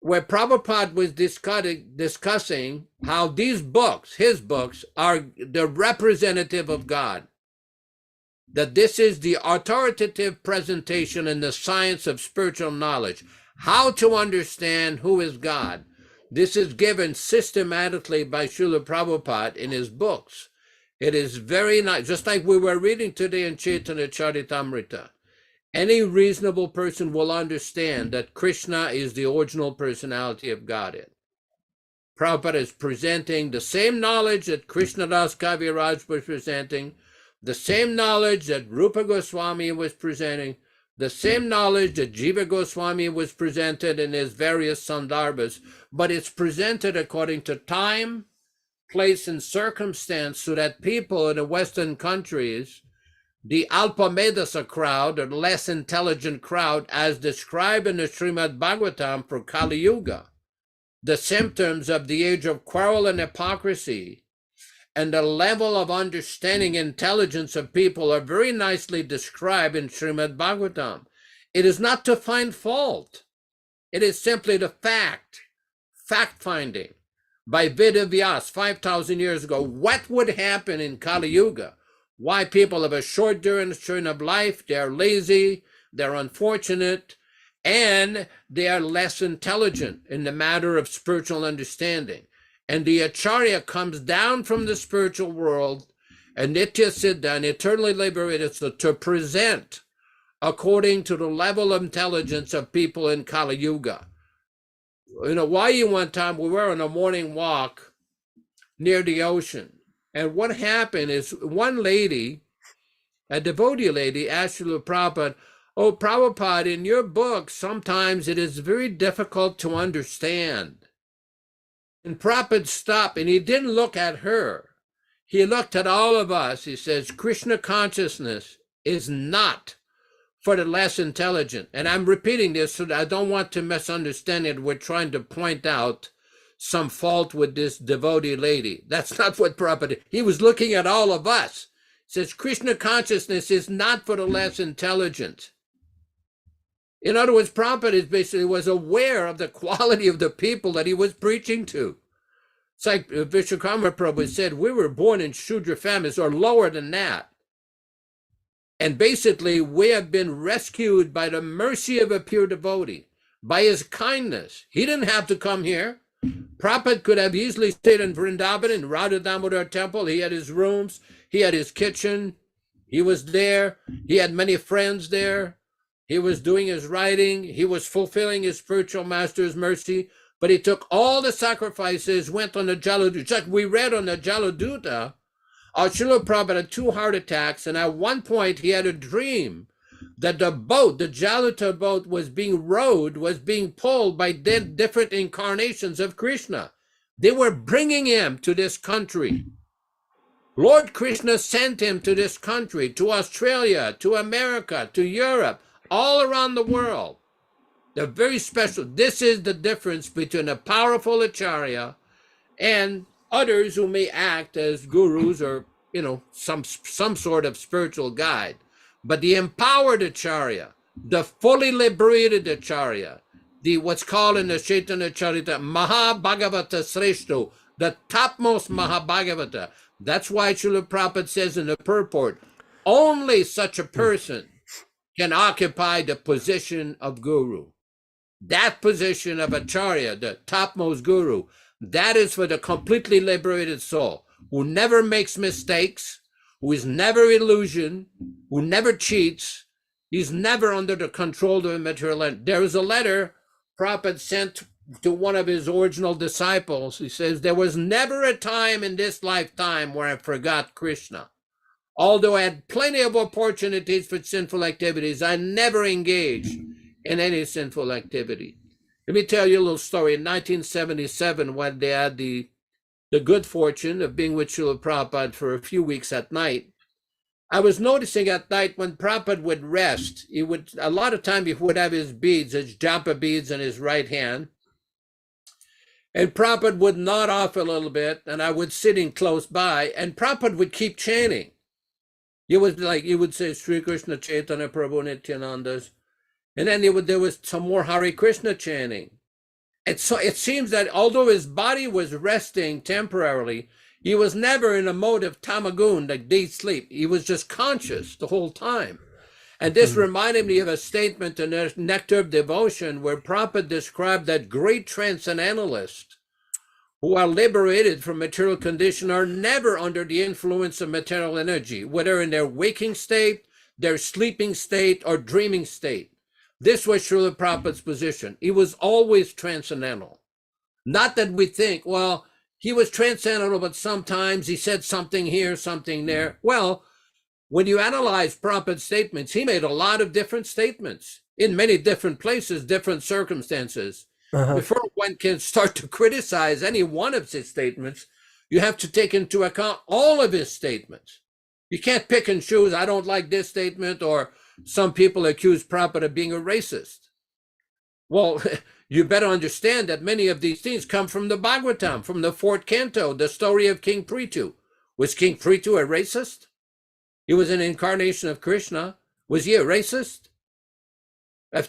Speaker 3: where Prabhupada was discussing how these books, his books, are the representative of God. That this is the authoritative presentation in the science of spiritual knowledge. How to understand who is God. This is given systematically by Srila Prabhupada in his books. It is very nice, just like we were reading today in Caitanya-caritāmṛta. Any reasonable person will understand that Krishna is the original personality of Godhead. Prabhupada is presenting the same knowledge that Krishna Das Kaviraj was presenting, the same knowledge that Rupa Goswami was presenting, the same knowledge that Jiva Goswami was presented in his various sandarbhas, but it's presented according to time, place, and circumstance, so that people in the Western countries, the Alpamedasa crowd, or less intelligent crowd, as described in the Srimad Bhagavatam for Kali Yuga, the symptoms of the age of quarrel and hypocrisy, and the level of understanding intelligence of people are very nicely described in Srimad Bhagavatam. It is not to find fault. It is simply the fact-finding by Vedavyas 5,000 years ago. What would happen in Kali Yuga? Why people have a short duration of life, they're lazy, they're unfortunate, and they are less intelligent in the matter of spiritual understanding. And the Acharya comes down from the spiritual world, and Nitya Siddha, and eternally liberated, to present according to the level of intelligence of people in Kali Yuga. You know, one time we were on a morning walk near the ocean, and what happened is one lady, a devotee lady, asked Srila Prabhupada, "Oh, Prabhupada, in your book, sometimes it is very difficult to understand." And Prabhupada stopped, and he didn't look at her. He looked at all of us. He says, Krishna consciousness is not for the less intelligent. And I'm repeating this so that I don't want to misunderstand it. We're trying to point out some fault with this devotee lady. That's not what Prabhupada did. He was looking at all of us. He says, Krishna consciousness is not for the less intelligent. In other words, Prabhupada was aware of the quality of the people that he was preaching to. It's like Vishwakarma Prabhu said, we were born in Shudra families, or lower than that. And basically, we have been rescued by the mercy of a pure devotee, by his kindness. He didn't have to come here. Prabhupada could have easily stayed in Vrindavan, in Radha Damodar temple. He had his rooms, he had his kitchen, he was there, he had many friends there. He was doing his writing. He was fulfilling his spiritual master's mercy. But he took all the sacrifices, went on the Jaladuta. Just like we read on the Jaladuta, Srila Prabhupada had 2 heart attacks. And at one point, he had a dream that the boat, the Jaluta boat, was being rowed, was being pulled by different incarnations of Krishna. They were bringing him to this country. Lord Krishna sent him to this country, to Australia, to America, to Europe, all around the world. They're very special. This is the difference between a powerful Acharya and others who may act as gurus or, you know, some sort of spiritual guide. But the empowered Acharya, the fully liberated Acharya, the what's called in the Caitanya-caritāmṛta Mahabhagavata Sreshto, the topmost Mahabhagavata. That's why Srila Prabhupada says in the purport, only such a person can occupy the position of guru. That position of Acharya, the topmost guru, that is for the completely liberated soul, who never makes mistakes, who is never illusion, who never cheats. He's never under the control of a material end. There is a letter Prabhupada sent to one of his original disciples. He says, there was never a time in this lifetime where I forgot Krishna. Although I had plenty of opportunities for sinful activities, I never engaged in any sinful activity. Let me tell you a little story. In 1977, when they had the good fortune of being with Srila Prabhupada for a few weeks at night, I was noticing at night when Prabhupada would rest, a lot of time he would have his beads, his japa beads in his right hand. And Prabhupada would nod off a little bit, and I would sitting close by, and Prabhupada would keep chanting. He would say, Sri Krishna Chaitanya Prabhu Nityanandas. And then there was some more Hare Krishna chanting. And so it seems that although his body was resting temporarily, he was never in a mode of tamagun, like deep sleep. He was just conscious the whole time. And this reminded me of a statement in Nectar of Devotion where Prabhupada described that great transcendentalists who are liberated from material condition are never under the influence of material energy, whether in their waking state, their sleeping state, or dreaming state. This was Srila Prabhupada's position. He was always transcendental. Not that we think, well, he was transcendental, but sometimes he said something here, something there. Well, when you analyze Prabhupada's statements, he made a lot of different statements in many different places, different circumstances. Before one can start to criticize any one of his statements, you have to take into account all of his statements. You can't pick and choose, I don't like this statement, or some people accuse Prabhupada of being a racist. Well, you better understand that many of these things come from the Bhagavatam, from the 4th canto, the story of King Prithu. Was King Prithu a racist? He was an incarnation of Krishna. Was he a racist?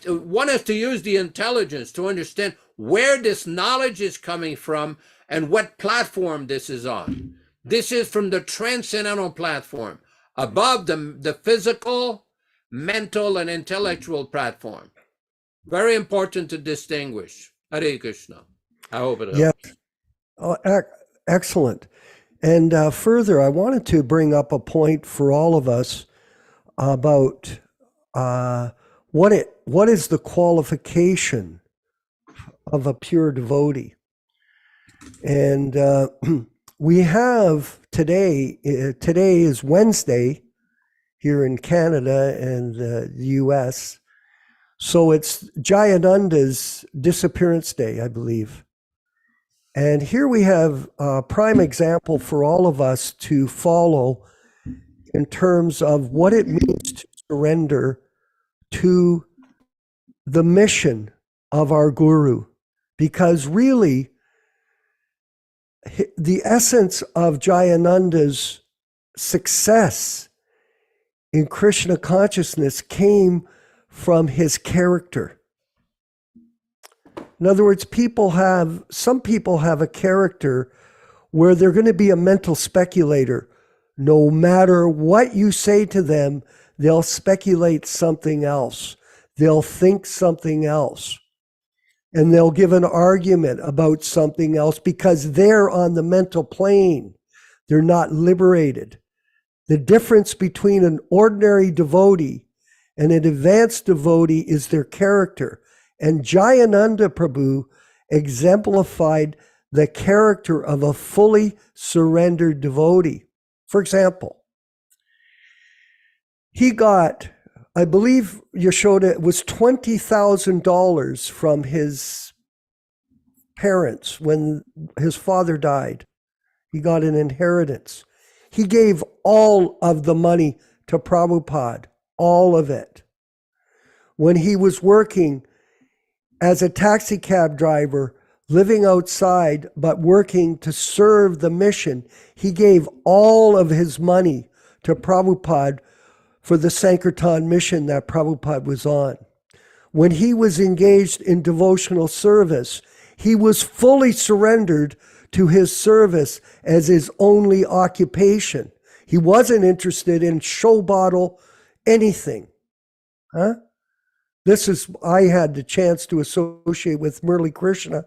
Speaker 3: One has to use the intelligence to understand where this knowledge is coming from and what platform this is on. This is from the transcendental platform, above the physical, mental, and intellectual platform. Very important to distinguish. Hare Krishna. I hope it helps.
Speaker 2: Yes. Oh, excellent. And further, I wanted to bring up a point for all of us about what is the qualification of a pure devotee. And we have today is Wednesday here in Canada and the US. So it's Jayananda's disappearance day, I believe. And here we have a prime example for all of us to follow in terms of what it means to surrender to the mission of our Guru. Because really, the essence of Jayananda's success in Krishna consciousness came from his character. In other words, some people have a character where they're going to be a mental speculator. No matter what you say to them, they'll speculate something else. They'll think something else. And they'll give an argument about something else because they're on the mental plane. They're not liberated. The difference between an ordinary devotee and an advanced devotee is their character. And Jayananda Prabhu exemplified the character of a fully surrendered devotee. For example, he got, I believe Yaśodā, it was $20,000 from his parents when his father died. He got an inheritance. He gave all of the money to Prabhupada, all of it. When he was working as a taxi cab driver, living outside, but working to serve the mission, he gave all of his money to Prabhupada for the Sankirtan mission that Prabhupada was on. When he was engaged in devotional service, he was fully surrendered to his service as his only occupation. He wasn't interested in show bottle anything. I had the chance to associate with Murli Krishna,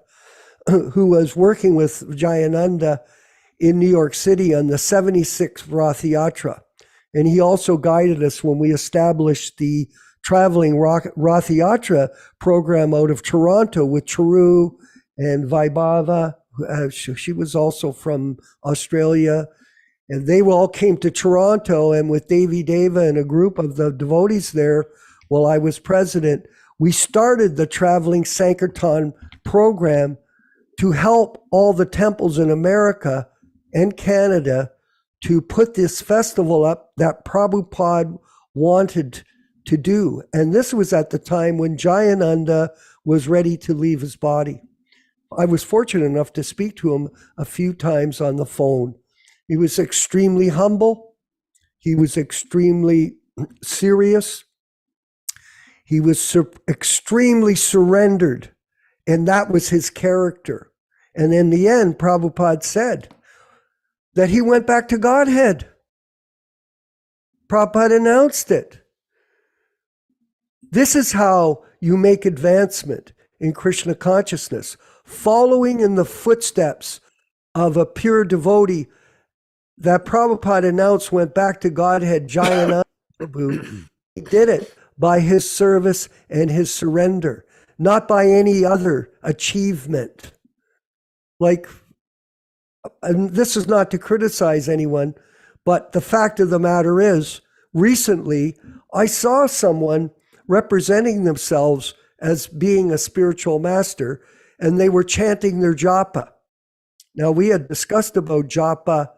Speaker 2: who was working with Jayananda in New York City on the 76th Rath Yatra. And he also guided us when we established the traveling Rath Yatra program out of Toronto with Charu and Vaibhava. She was also from Australia. And they all came to Toronto, and with Devi Deva and a group of the devotees there, while I was president, we started the traveling Sankirtan program to help all the temples in America and Canada to put this festival up that Prabhupada wanted to do. And this was at the time when Jayananda was ready to leave his body. I was fortunate enough to speak to him a few times on the phone. He was extremely humble. He was extremely serious. He was extremely surrendered. And that was his character. And in the end, Prabhupada said that he went back to Godhead. Prabhupada announced it. This is how you make advancement in Krishna consciousness, following in the footsteps of a pure devotee that Prabhupada announced went back to Godhead, Jayananda Prabhu. He did it by his service and his surrender, not by any other achievement. Like, and this is not to criticize anyone, but the fact of the matter is, recently, I saw someone representing themselves as being a spiritual master, and they were chanting their japa. Now, we had discussed about japa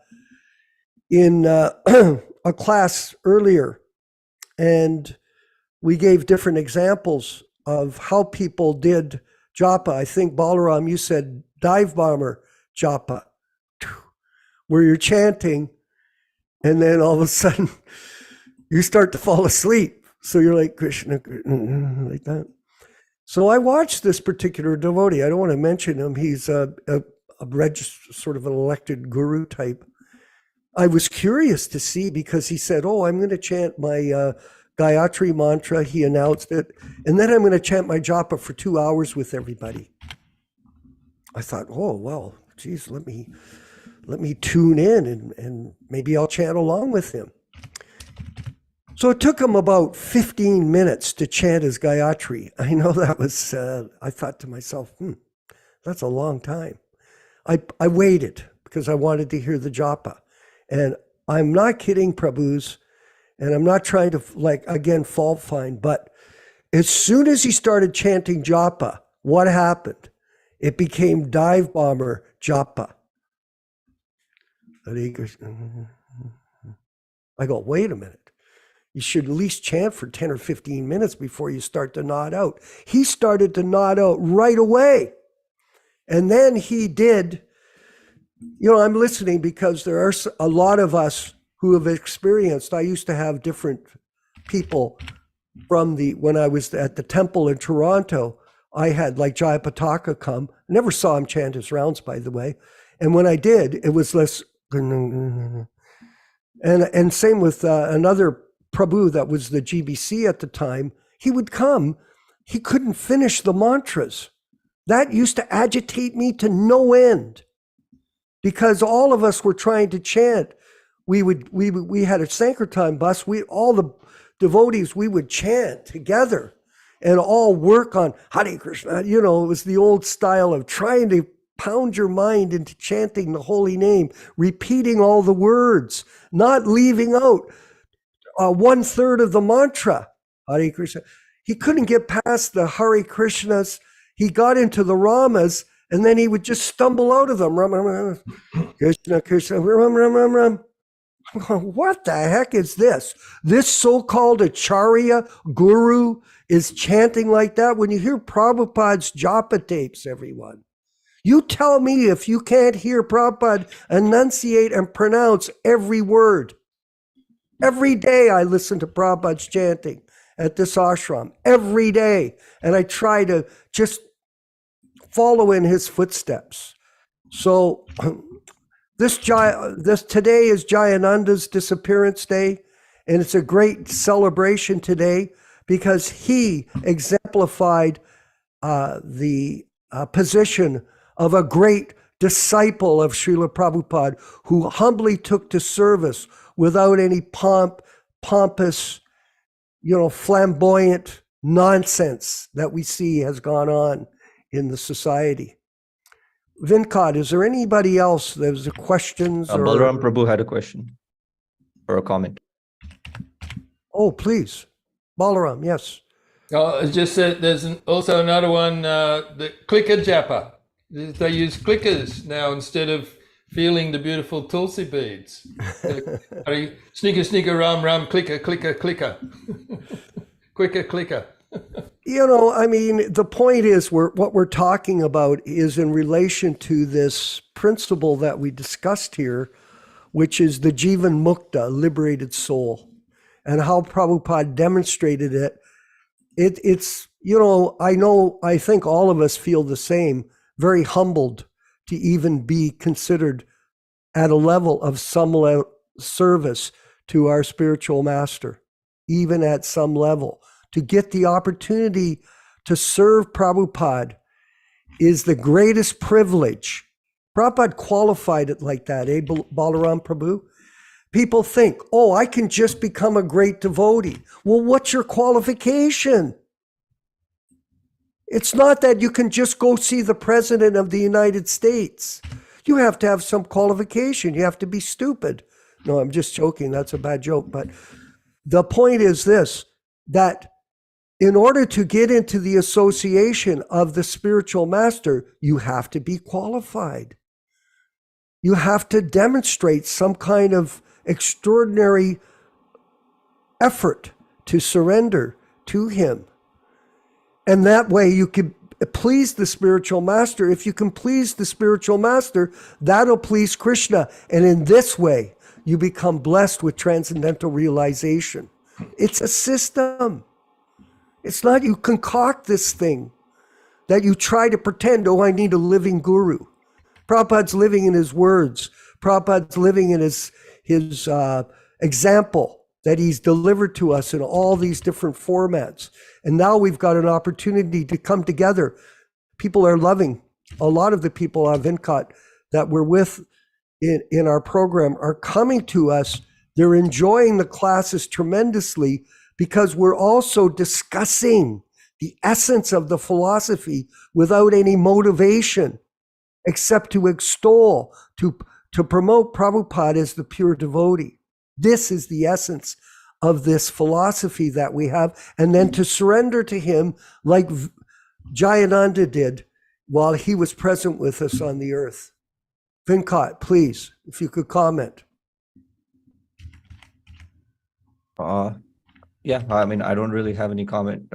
Speaker 2: in a class earlier, and we gave different examples of how people did japa. I think, Balaram, you said dive bomber japa, where you're chanting, and then all of a sudden you start to fall asleep. So you're like, Krishna, like that. So I watched this particular devotee. I don't want to mention him. He's a sort of an elected guru type. I was curious to see, because he said, oh, I'm going to chant my Gayatri mantra. He announced it. And then I'm going to chant my japa for 2 hours with everybody. I thought, oh, well, geez, let me tune in and maybe I'll chant along with him. So it took him about 15 minutes to chant his Gayatri. I know that was, I thought to myself, that's a long time. I waited because I wanted to hear the japa. And I'm not kidding, Prabhus, and I'm not trying to, like, again, fault find, but as soon as he started chanting japa, what happened? It became dive bomber japa. Hare Krishna. I go, wait a minute. You should at least chant for 10 or 15 minutes before you start to nod out. He started to nod out right away. And then he did, I'm listening because there are a lot of us who have experienced, I used to have different people when I was at the temple in Toronto, I had like Jayapataka come. I never saw him chant his rounds, by the way. And when I did, it was less, and same with another Prabhu that was the GBC at the time. He would come, he couldn't finish the mantras. That used to agitate me to no end, because all of us were trying to chant. We had a Sankirtan bus. All the devotees, we would chant together and all work on Hare Krishna. It was the old style of trying to pound your mind into chanting the holy name, repeating all the words, not leaving out 1/3 of the mantra, Hare Krishna. He couldn't get past the Hare Krishnas. He got into the Ramas, and then he would just stumble out of them. Ram, Ram, Ram, Krishna, Krishna, Ram, Ram, Ram, Ram. What the heck is this? This so-called Acharya guru is chanting like that. When you hear Prabhupada's japa tapes, everyone, you tell me if you can't hear Prabhupada enunciate and pronounce every word. Every day I listen to Prabhupada's chanting at this ashram, every day. And I try to just follow in his footsteps. So this today is Jayananda's disappearance day, and it's a great celebration today because he exemplified the position of a great disciple of Srila Prabhupada, who humbly took to service without any pompous, flamboyant nonsense that we see has gone on in the society. Vinod, is there anybody else? There's a questions?
Speaker 5: Balaram Prabhu had a question or a comment.
Speaker 2: Oh, please. Balaram, yes.
Speaker 4: Oh, it's just that there's also another one, the clicker japa. They use clickers now instead of feeling the beautiful Tulsi beads. Sneaker, sneaker, ram, ram, clicker, clicker, clicker. Quicker, clicker.
Speaker 2: I mean, the point is what we're talking about is in relation to this principle that we discussed here, which is the Jivan Mukta, liberated soul, and how Prabhupada demonstrated it. It's I think all of us feel the same, very humbled to even be considered at a level of some service to our spiritual master, even at some level. To get the opportunity to serve Prabhupada is the greatest privilege. Prabhupada qualified it like that, Balaram Prabhu? People think, oh, I can just become a great devotee. Well, what's your qualification? It's not that you can just go see the President of the United States. You have to have some qualification. You have to be stupid. No, I'm just joking. That's a bad joke. But the point is this, that in order to get into the association of the spiritual master, you have to be qualified. You have to demonstrate some kind of extraordinary effort to surrender to him. And that way you can please the spiritual master. If you can please the spiritual master, that'll please Krishna. And in this way, you become blessed with transcendental realization. It's a system. It's not you concoct this thing that you try to pretend, oh, I need a living guru. Prabhupada's living in his words. Prabhupada's living in his example that he's delivered to us in all these different formats. And now we've got an opportunity to come together. People are loving. A lot of the people of Vinkat that we're with in our program are coming to us. They're enjoying the classes tremendously because we're also discussing the essence of the philosophy without any motivation except to extol, to promote Prabhupada as the pure devotee. This is the essence of this philosophy that we have, and then to surrender to him like Jayananda did while he was present with us on the earth. Vinkat, please, if you could comment.
Speaker 5: Yeah, I mean, I don't really have any comment.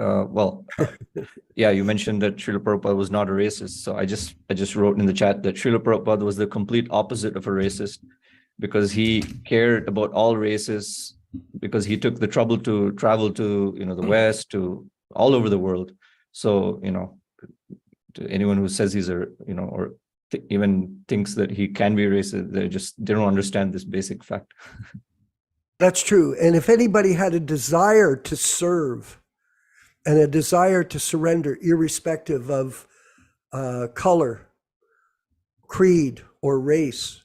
Speaker 5: Yeah, you mentioned that Srila Prabhupada was not a racist. So I just wrote in the chat that Srila Prabhupada was the complete opposite of a racist, because he cared about all races, because he took the trouble to travel to, the West, to all over the world. So, to anyone who says he's or even thinks that he can be racist, they don't understand this basic fact.
Speaker 2: That's true. And if anybody had a desire to serve and a desire to surrender, irrespective of color, creed, or race,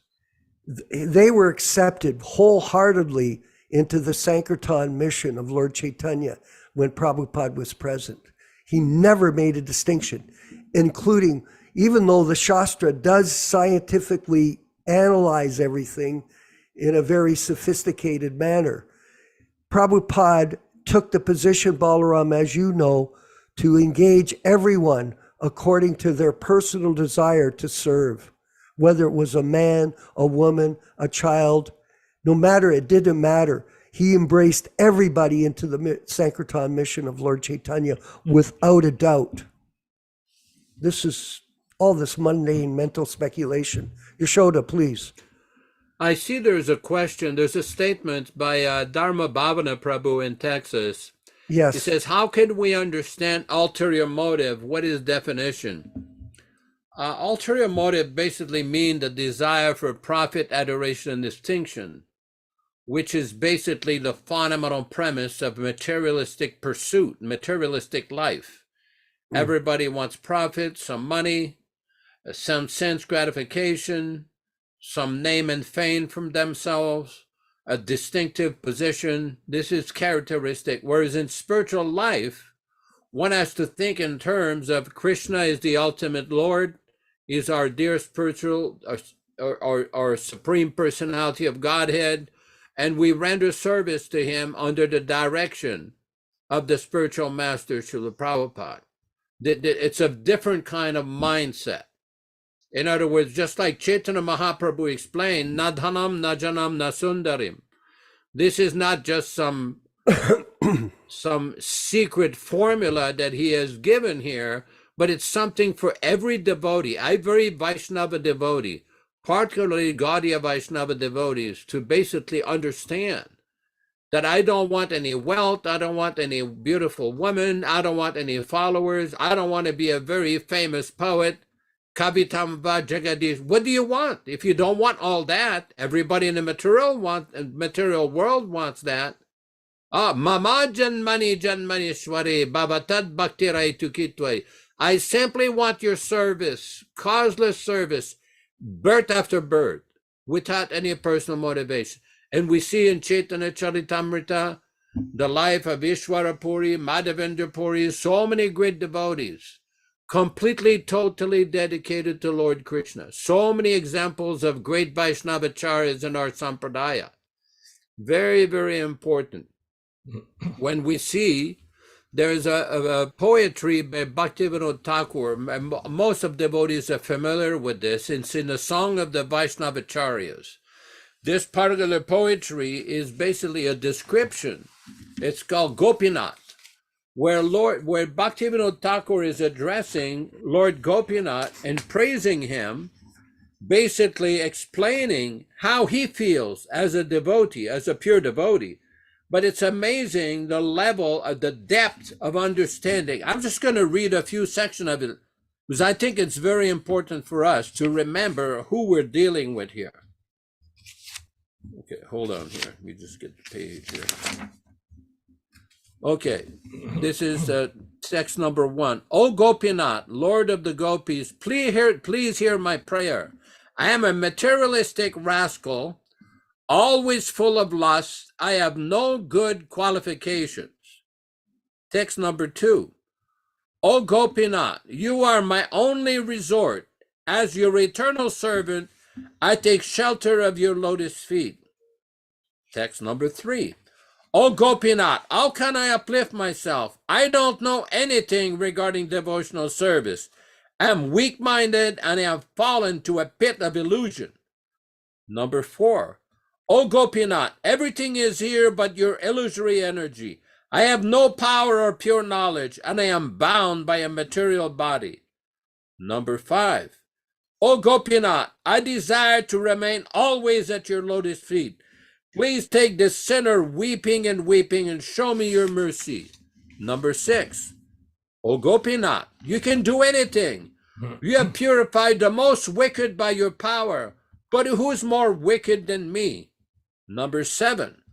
Speaker 2: they were accepted wholeheartedly into the Sankirtan mission of Lord Chaitanya when Prabhupada was present. He never made a distinction, including, even though the Shastra does scientifically analyze everything in a very sophisticated manner, Prabhupada took the position, Balaram, as you know, to engage everyone according to their personal desire to serve, whether it was a man, a woman, a child, no matter, it didn't matter. He embraced everybody into the Sankirtan mission of Lord Chaitanya without a doubt. This is all this mundane mental speculation. Yaśodā, please.
Speaker 3: I see there's a question. There's a statement by Dharma Bhavana Prabhu in Texas.
Speaker 2: Yes.
Speaker 3: He says, how can we understand ulterior motive? What is definition? Ulterior motive basically mean the desire for profit, adoration, and distinction, which is basically the fundamental premise of materialistic pursuit, materialistic life. Everybody wants profit, some money, some sense gratification, some name and fame from themselves, a distinctive position. This is characteristic. Whereas in spiritual life, one has to think in terms of Krishna is the ultimate Lord, is our dear spiritual or supreme personality of Godhead, and we render service to him under the direction of the spiritual master, Srila Prabhupada. It's a different kind of mindset. In other words, just like Chaitanya Mahaprabhu explained, na dhanam, na janam, na sundarim. This is not just some secret formula that he has given here, but it's something for every devotee, every Vaishnava devotee, particularly Gaudiya Vaishnava devotees, to basically understand that I don't want any wealth, I don't want any beautiful women, I don't want any followers, I don't want to be a very famous poet, Kavitam va Jagadish. What do you want? If you don't want all that, everybody in the material world wants that. Mama janmani janmanishwari babatad bhaktirai tukitwai. I simply want your service, causeless service, birth after birth, without any personal motivation. And we see in Caitanya-caritāmṛta the life of Ishwara Puri, Madhavendra Puri, so many great devotees, completely, totally dedicated to Lord Krishna. So many examples of great Vaishnavacharyas in our Sampradaya. Very, very important. When we see there's a poetry by Bhaktivedanta Thakur, most of devotees are familiar with this. It's in the Song of the Vaishnavacharyas. This particular poetry is basically a description. It's called Gopinath, where Bhaktivedanta Thakur is addressing Lord Gopinath and praising him, basically explaining how he feels as a devotee, as a pure devotee. But it's amazing the level of the depth of understanding. I'm just going to read a few sections of it because I think it's very important for us to remember who we're dealing with here. Okay, hold on here. Let me just get the page here. Okay, this is text number 1. O Gopinath, Lord of the Gopis, please hear my prayer. I am a materialistic rascal, always full of lust. I have no good qualifications. Text number 2. O Gopinath, you are my only resort. As your eternal servant, I take shelter of your lotus feet. Text number 3. O Gopinath, how can I uplift myself? I don't know anything regarding devotional service. I am weak-minded and I have fallen to a pit of illusion. Number 4. O Gopinath, everything is here but your illusory energy. I have no power or pure knowledge, and I am bound by a material body. Number 5. O Gopinath, I desire to remain always at your lotus feet. Please take this sinner weeping and show me your mercy. Number 6. O Gopinath, you can do anything. You have purified the most wicked by your power, but who is more wicked than me? Number 7.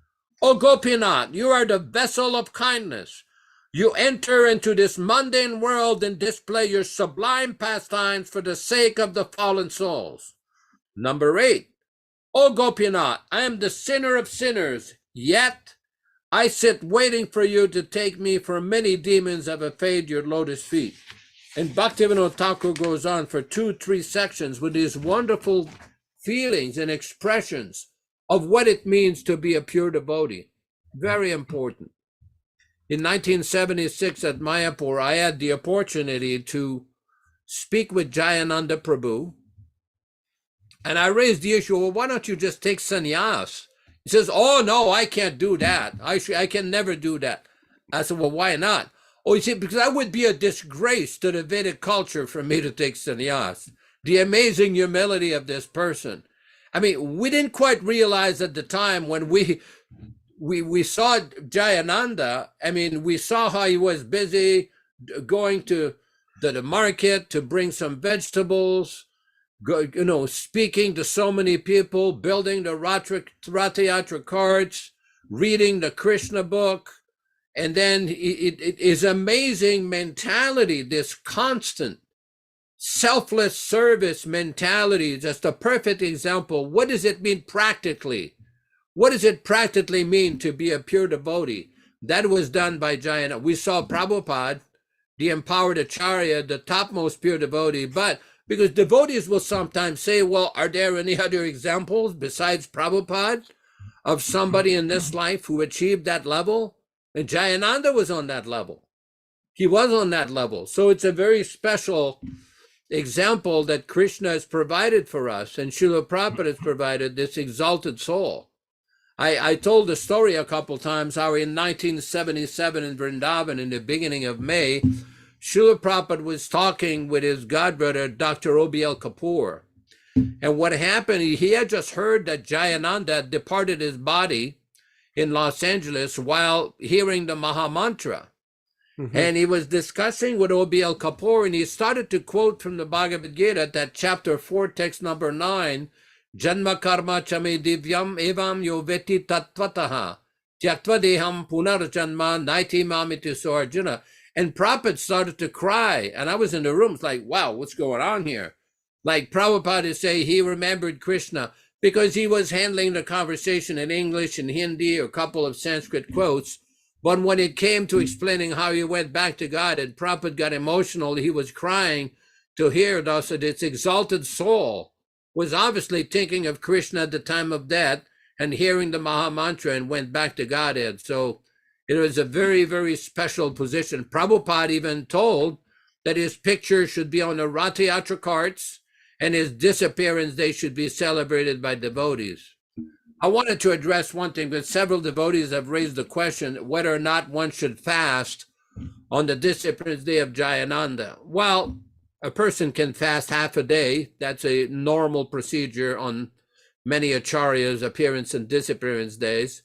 Speaker 3: O Gopinath, you are the vessel of kindness. You enter into this mundane world and display your sublime pastimes for the sake of the fallen souls. Number 8. O Gopinath, I am the sinner of sinners, yet I sit waiting for you to take me, for many demons have effaced your lotus feet. And Bhaktivedanta Thakur goes on for 2-3 sections with these wonderful feelings and expressions of what it means to be a pure devotee. Very important. In 1976 at Mayapur, I had the opportunity to speak with Jayananda Prabhu. And I raised the issue, well, why don't you just take sannyas? He says, oh, no, I can't do that. I can never do that. I said, well, why not? Oh, he said, because that would be a disgrace to the Vedic culture for me to take sannyas. The amazing humility of this person. I mean, we didn't quite realize at the time when we saw Jayananda. I mean, we saw how he was busy going to the market to bring some vegetables, speaking to so many people, building the Ratha carts, reading the Krishna book. And then it is amazing mentality, this constant selfless service mentality, just a perfect example. What does it mean practically? What does it practically mean to be a pure devotee? That was done by Jayananda. We saw Prabhupada, the empowered Acharya, the topmost pure devotee, but because devotees will sometimes say, well, are there any other examples besides Prabhupada of somebody in this life who achieved that level? And Jayananda was on that level. He was on that level. So it's a very special example that Krishna has provided for us, and Srila Prabhupada has provided this exalted soul. I told the story a couple times how in 1977 in Vrindavan, in the beginning of May, Srila Prabhupada was talking with his godbrother, Dr. O.B.L. Kapoor. And what happened, he had just heard that Jayananda departed his body in Los Angeles while hearing the Maha Mantra. Mm-hmm. And he was discussing with O.B.L. Kapoor, and he started to quote from the Bhagavad Gita, that chapter 4, text number 9, Janma karma chame divyam evam yo veti tattvataha tyaktva deham punarjanma naiti mamiti so Arjuna. And Prabhupada started to cry. And I was in the room, it's like, wow, what's going on here? Like Prabhupada say he remembered Krishna because he was handling the conversation in English and Hindi, or a couple of Sanskrit quotes. But when it came to explaining how he went back to God, and Prabhupada got emotional, he was crying to hear thus that its exalted soul was obviously thinking of Krishna at the time of death and hearing the Maha Mantra and went back to Godhead. So it was a very, very special position. Prabhupada even told that his picture should be on the Rath Yatra carts, and his disappearance day should be celebrated by devotees. I wanted to address one thing, because several devotees have raised the question whether or not one should fast on the disappearance day of Jayananda. Well, a person can fast half a day. That's a normal procedure on many acharyas' appearance and disappearance days.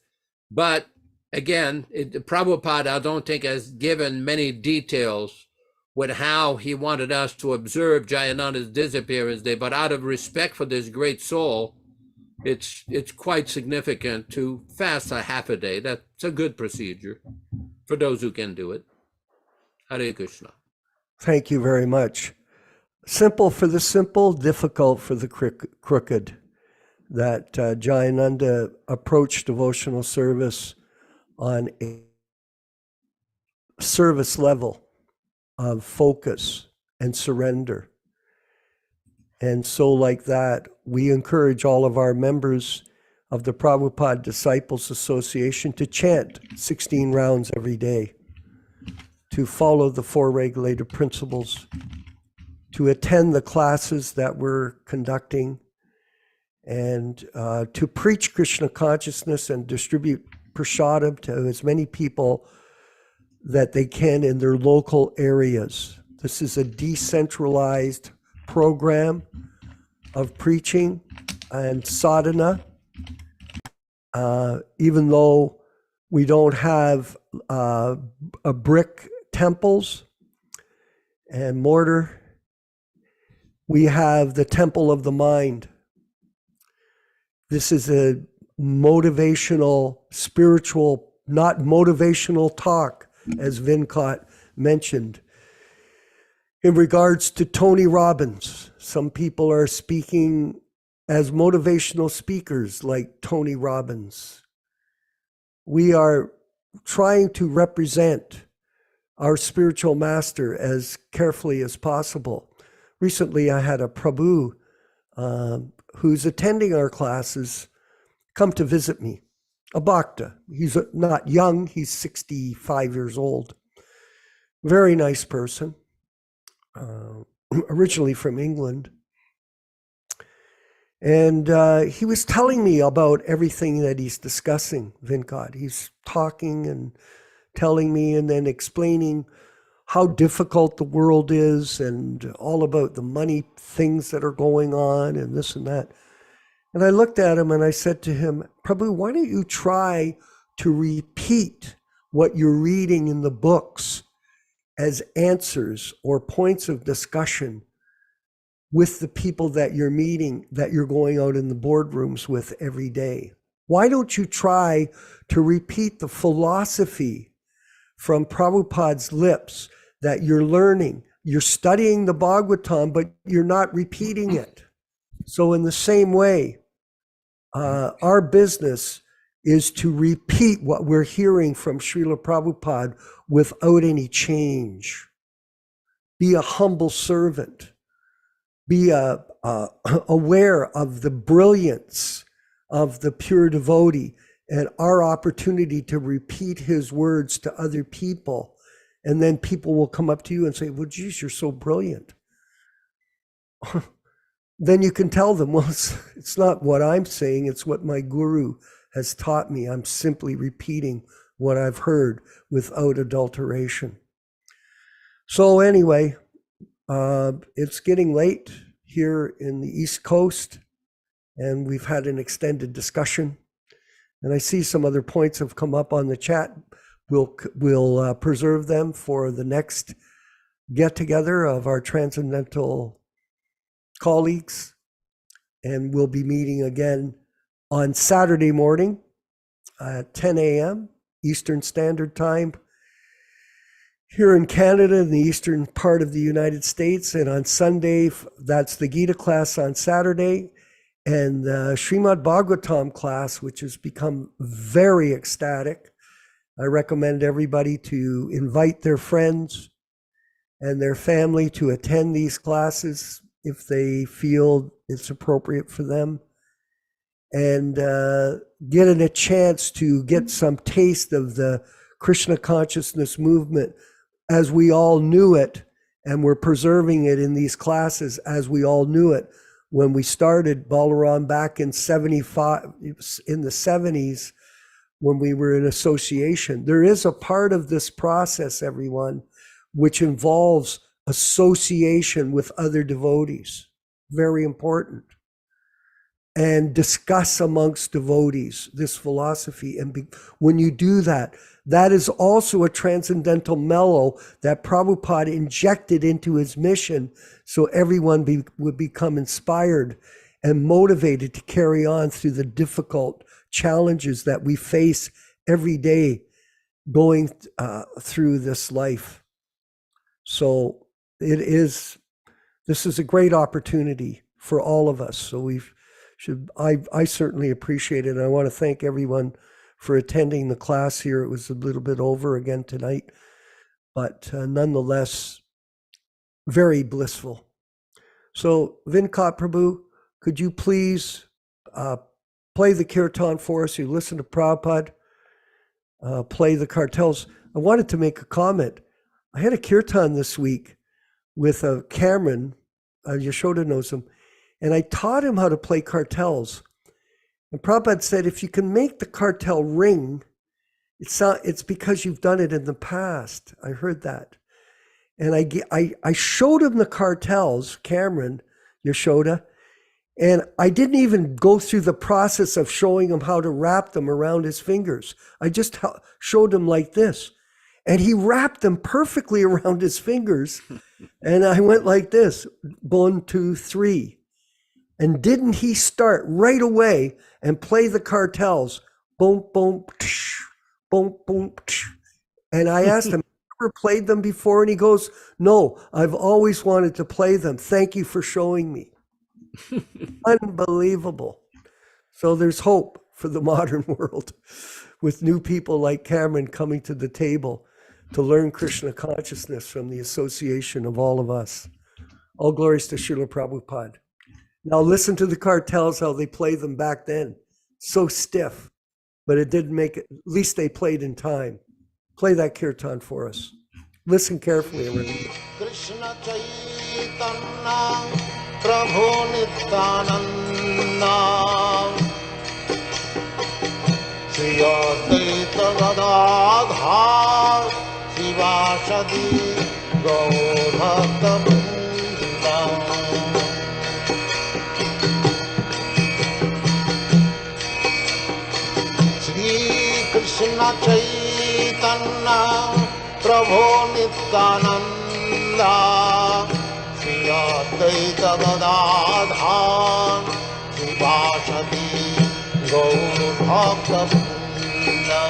Speaker 3: But again, Prabhupada, I don't think, has given many details with how he wanted us to observe Jayananda's disappearance day. But out of respect for this great soul, it's quite significant to fast a half a day. That's a good procedure for those who can do it. Hare Krishna.
Speaker 2: Thank you very much. Simple for the simple, difficult for the crooked. That Jayananda approached devotional service on a service level of focus and surrender. And so like that, we encourage all of our members of the Prabhupada Disciples Association to chant 16 rounds every day, to follow the 4 regulative principles, to attend the classes that we're conducting, and to preach Krishna consciousness and distribute prasadam to as many people that they can in their local areas. This is a decentralized program of preaching and sadhana. Even though we don't have a brick temples and mortar, we have the temple of the mind. This is a motivational, spiritual, not motivational talk, as Vincott mentioned. In regards to Tony Robbins, some people are speaking as motivational speakers like Tony Robbins. We are trying to represent our spiritual master as carefully as possible. Recently, I had a Prabhu who's attending our classes come to visit me, a Bhakta. He's not young, he's 65 years old. Very nice person, originally from England. And he was telling me about everything that he's discussing, Vincott. He's talking and telling me and then explaining how difficult the world is and all about the money things that are going on and this and that. And I looked at him and I said to him, Prabhu, why don't you try to repeat what you're reading in the books as answers or points of discussion with the people that you're meeting, that you're going out in the boardrooms with every day? Why don't you try to repeat the philosophy from Prabhupada's lips that you're learning? You're studying the Bhagavatam, but you're not repeating it. So in the same way, our business is to repeat what we're hearing from Srila Prabhupada without any change. Be a humble servant. Be aware of the brilliance of the pure devotee and our opportunity to repeat his words to other people. And then people will come up to you and say, well, geez, you're so brilliant. Then you can tell them, well, it's not what I'm saying, it's what my guru has taught me. I'm simply repeating what I've heard without adulteration. So anyway, it's getting late here in the East Coast, and we've had an extended discussion. And I see some other points have come up on the chat. We'll preserve them for the next get-together of our transcendental colleagues. And we'll be meeting again on Saturday morning at 10 a.m. Eastern Standard Time here in Canada, in the eastern part of the United States. And on Sunday, that's the Gita class on Saturday, and the Srimad Bhagavatam class, which has become very ecstatic. I recommend everybody to invite their friends and their family to attend these classes if they feel it's appropriate for them, and getting a chance to get some taste of the Krishna Consciousness movement as we all knew it, and we're preserving it in these classes as we all knew it when we started Balaram back in 75, in the 70s, when we were in association. There is a part of this process, everyone, which involves association with other devotees. Very important. And discuss amongst devotees this philosophy. And when you do that, that is also a transcendental mellow that Prabhupada injected into his mission, so everyone would become inspired and motivated to carry on through the difficult challenges that we face every day going through this life. So this is a great opportunity for all of us. So I certainly appreciate it. And I want to thank everyone for attending the class here. It was a little bit over again tonight, but nonetheless, very blissful. So Vinkat Prabhu, could you please play the kirtan for us? You listen to Prabhupada, play the cartels. I wanted to make a comment. I had a kirtan this week with Cameron, Yaśodā knows him, and I taught him how to play cartels. And Prabhupada said, if you can make the cartel ring, it's because you've done it in the past. I heard that. And I showed him the cartels, Cameron, Yaśodā, and I didn't even go through the process of showing him how to wrap them around his fingers. I just showed him like this. And he wrapped them perfectly around his fingers. And I went like this, 1, 2, 3. And didn't he start right away and play the cartels? Boom, boom, tsh, boom, boom, tsh. And I asked him, ever played them before? And he goes, no, I've always wanted to play them. Thank you for showing me. Unbelievable. So there's hope for the modern world with new people like Cameron coming to the table to learn Krishna consciousness from the association of all of us. All glories to Srila Prabhupada. Now listen to the cartels, how they play them back then. So stiff, but it didn't make it, at least they played in time. Play that kirtan for us. Listen carefully, everybody.
Speaker 1: Krishna Caitanya Nityananda Shri Advaita Gadadhar Shivāsadi Gaur-bhakta-vrinda Shri Krishna Caitanya Prabhu Nityananda Shri Advaita Gadadhar Shivāsadi Gaur-bhakta-vrinda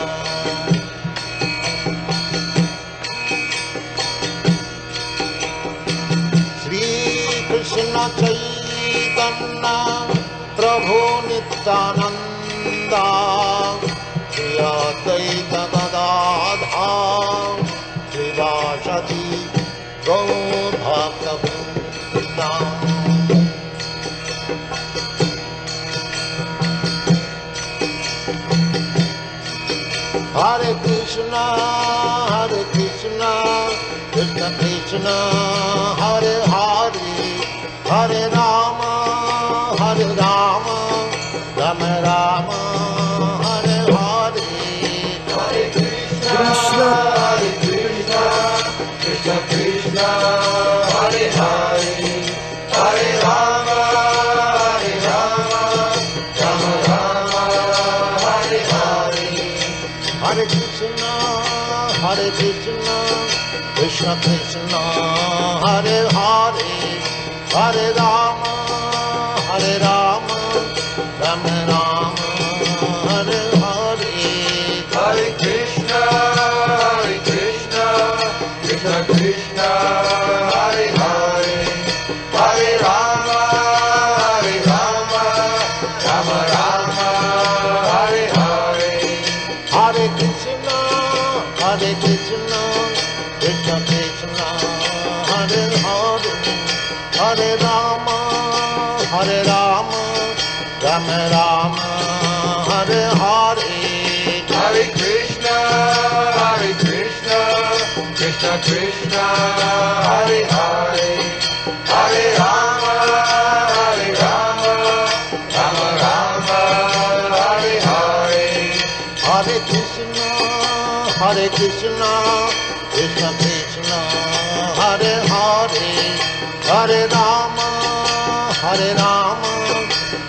Speaker 1: Krishna Caitanya Prabhu Nityananda Shri Advaita Gadadhar Shivāsadi Gaur-bhakta-vrinda Krishna, Hare Krishna, Krishna Krishna, Hare Hare, Hare Rama, Rama Rama, Hare Hare, Hare Krishna, Hare Krishna, Krishna Krishna, Hare Hare, Hare Rama, Rama Rama, Hare Hare. Hare Krishna, Krishna Krishna, Hare Hare, Hare Rama, Rama Rama, Hare Hare. Hare Krishna, Krishna Krishna, Hare Hare, Hare Rama, Rama Rama, Hare Hare. Hare Krishna, Krishna Krishna, Hare Hare, Hare Rama, Rama Rama, Hare Hare. Hare Krishna, Krishna Krishna, Hare Hare, Hare Rama, Rama Rama, Hare Hare. Hare Krishna, Krishna Krishna, Hare Hare, Hare Rama,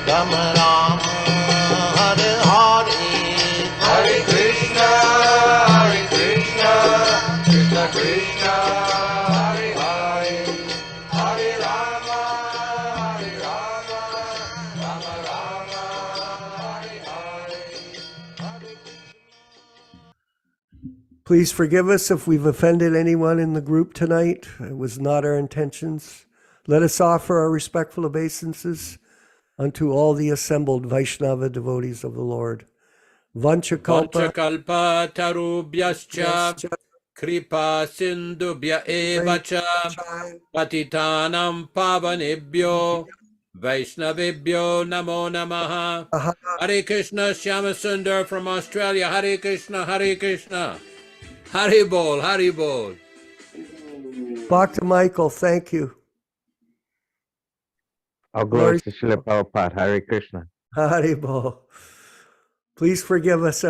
Speaker 1: Rama Rama, Hare Hare. Hare Krishna, Krishna Krishna, Hare Hare, Hare Rama, Rama Rama, Hare Hare.
Speaker 2: Please forgive us if we've offended anyone in the group tonight. It was not our intentions. Let us offer our respectful obeisances unto all the assembled Vaishnava devotees of the Lord. Vanchakalpa
Speaker 3: Vanchakalpa tarubhyascha kripa sindubhya evacha patitanam pavanebhyo Vaishnavebhyo namo namaha. Hare Krishna, Shyama Sundar from Australia. Hare Krishna, Hare Krishna. Hari Bol, Hari Bol.
Speaker 2: Bhakta Michael, thank you.
Speaker 6: All glories to Srila Prabhupada. Hare Krishna.
Speaker 2: Hari Bol. Please forgive us, everyone.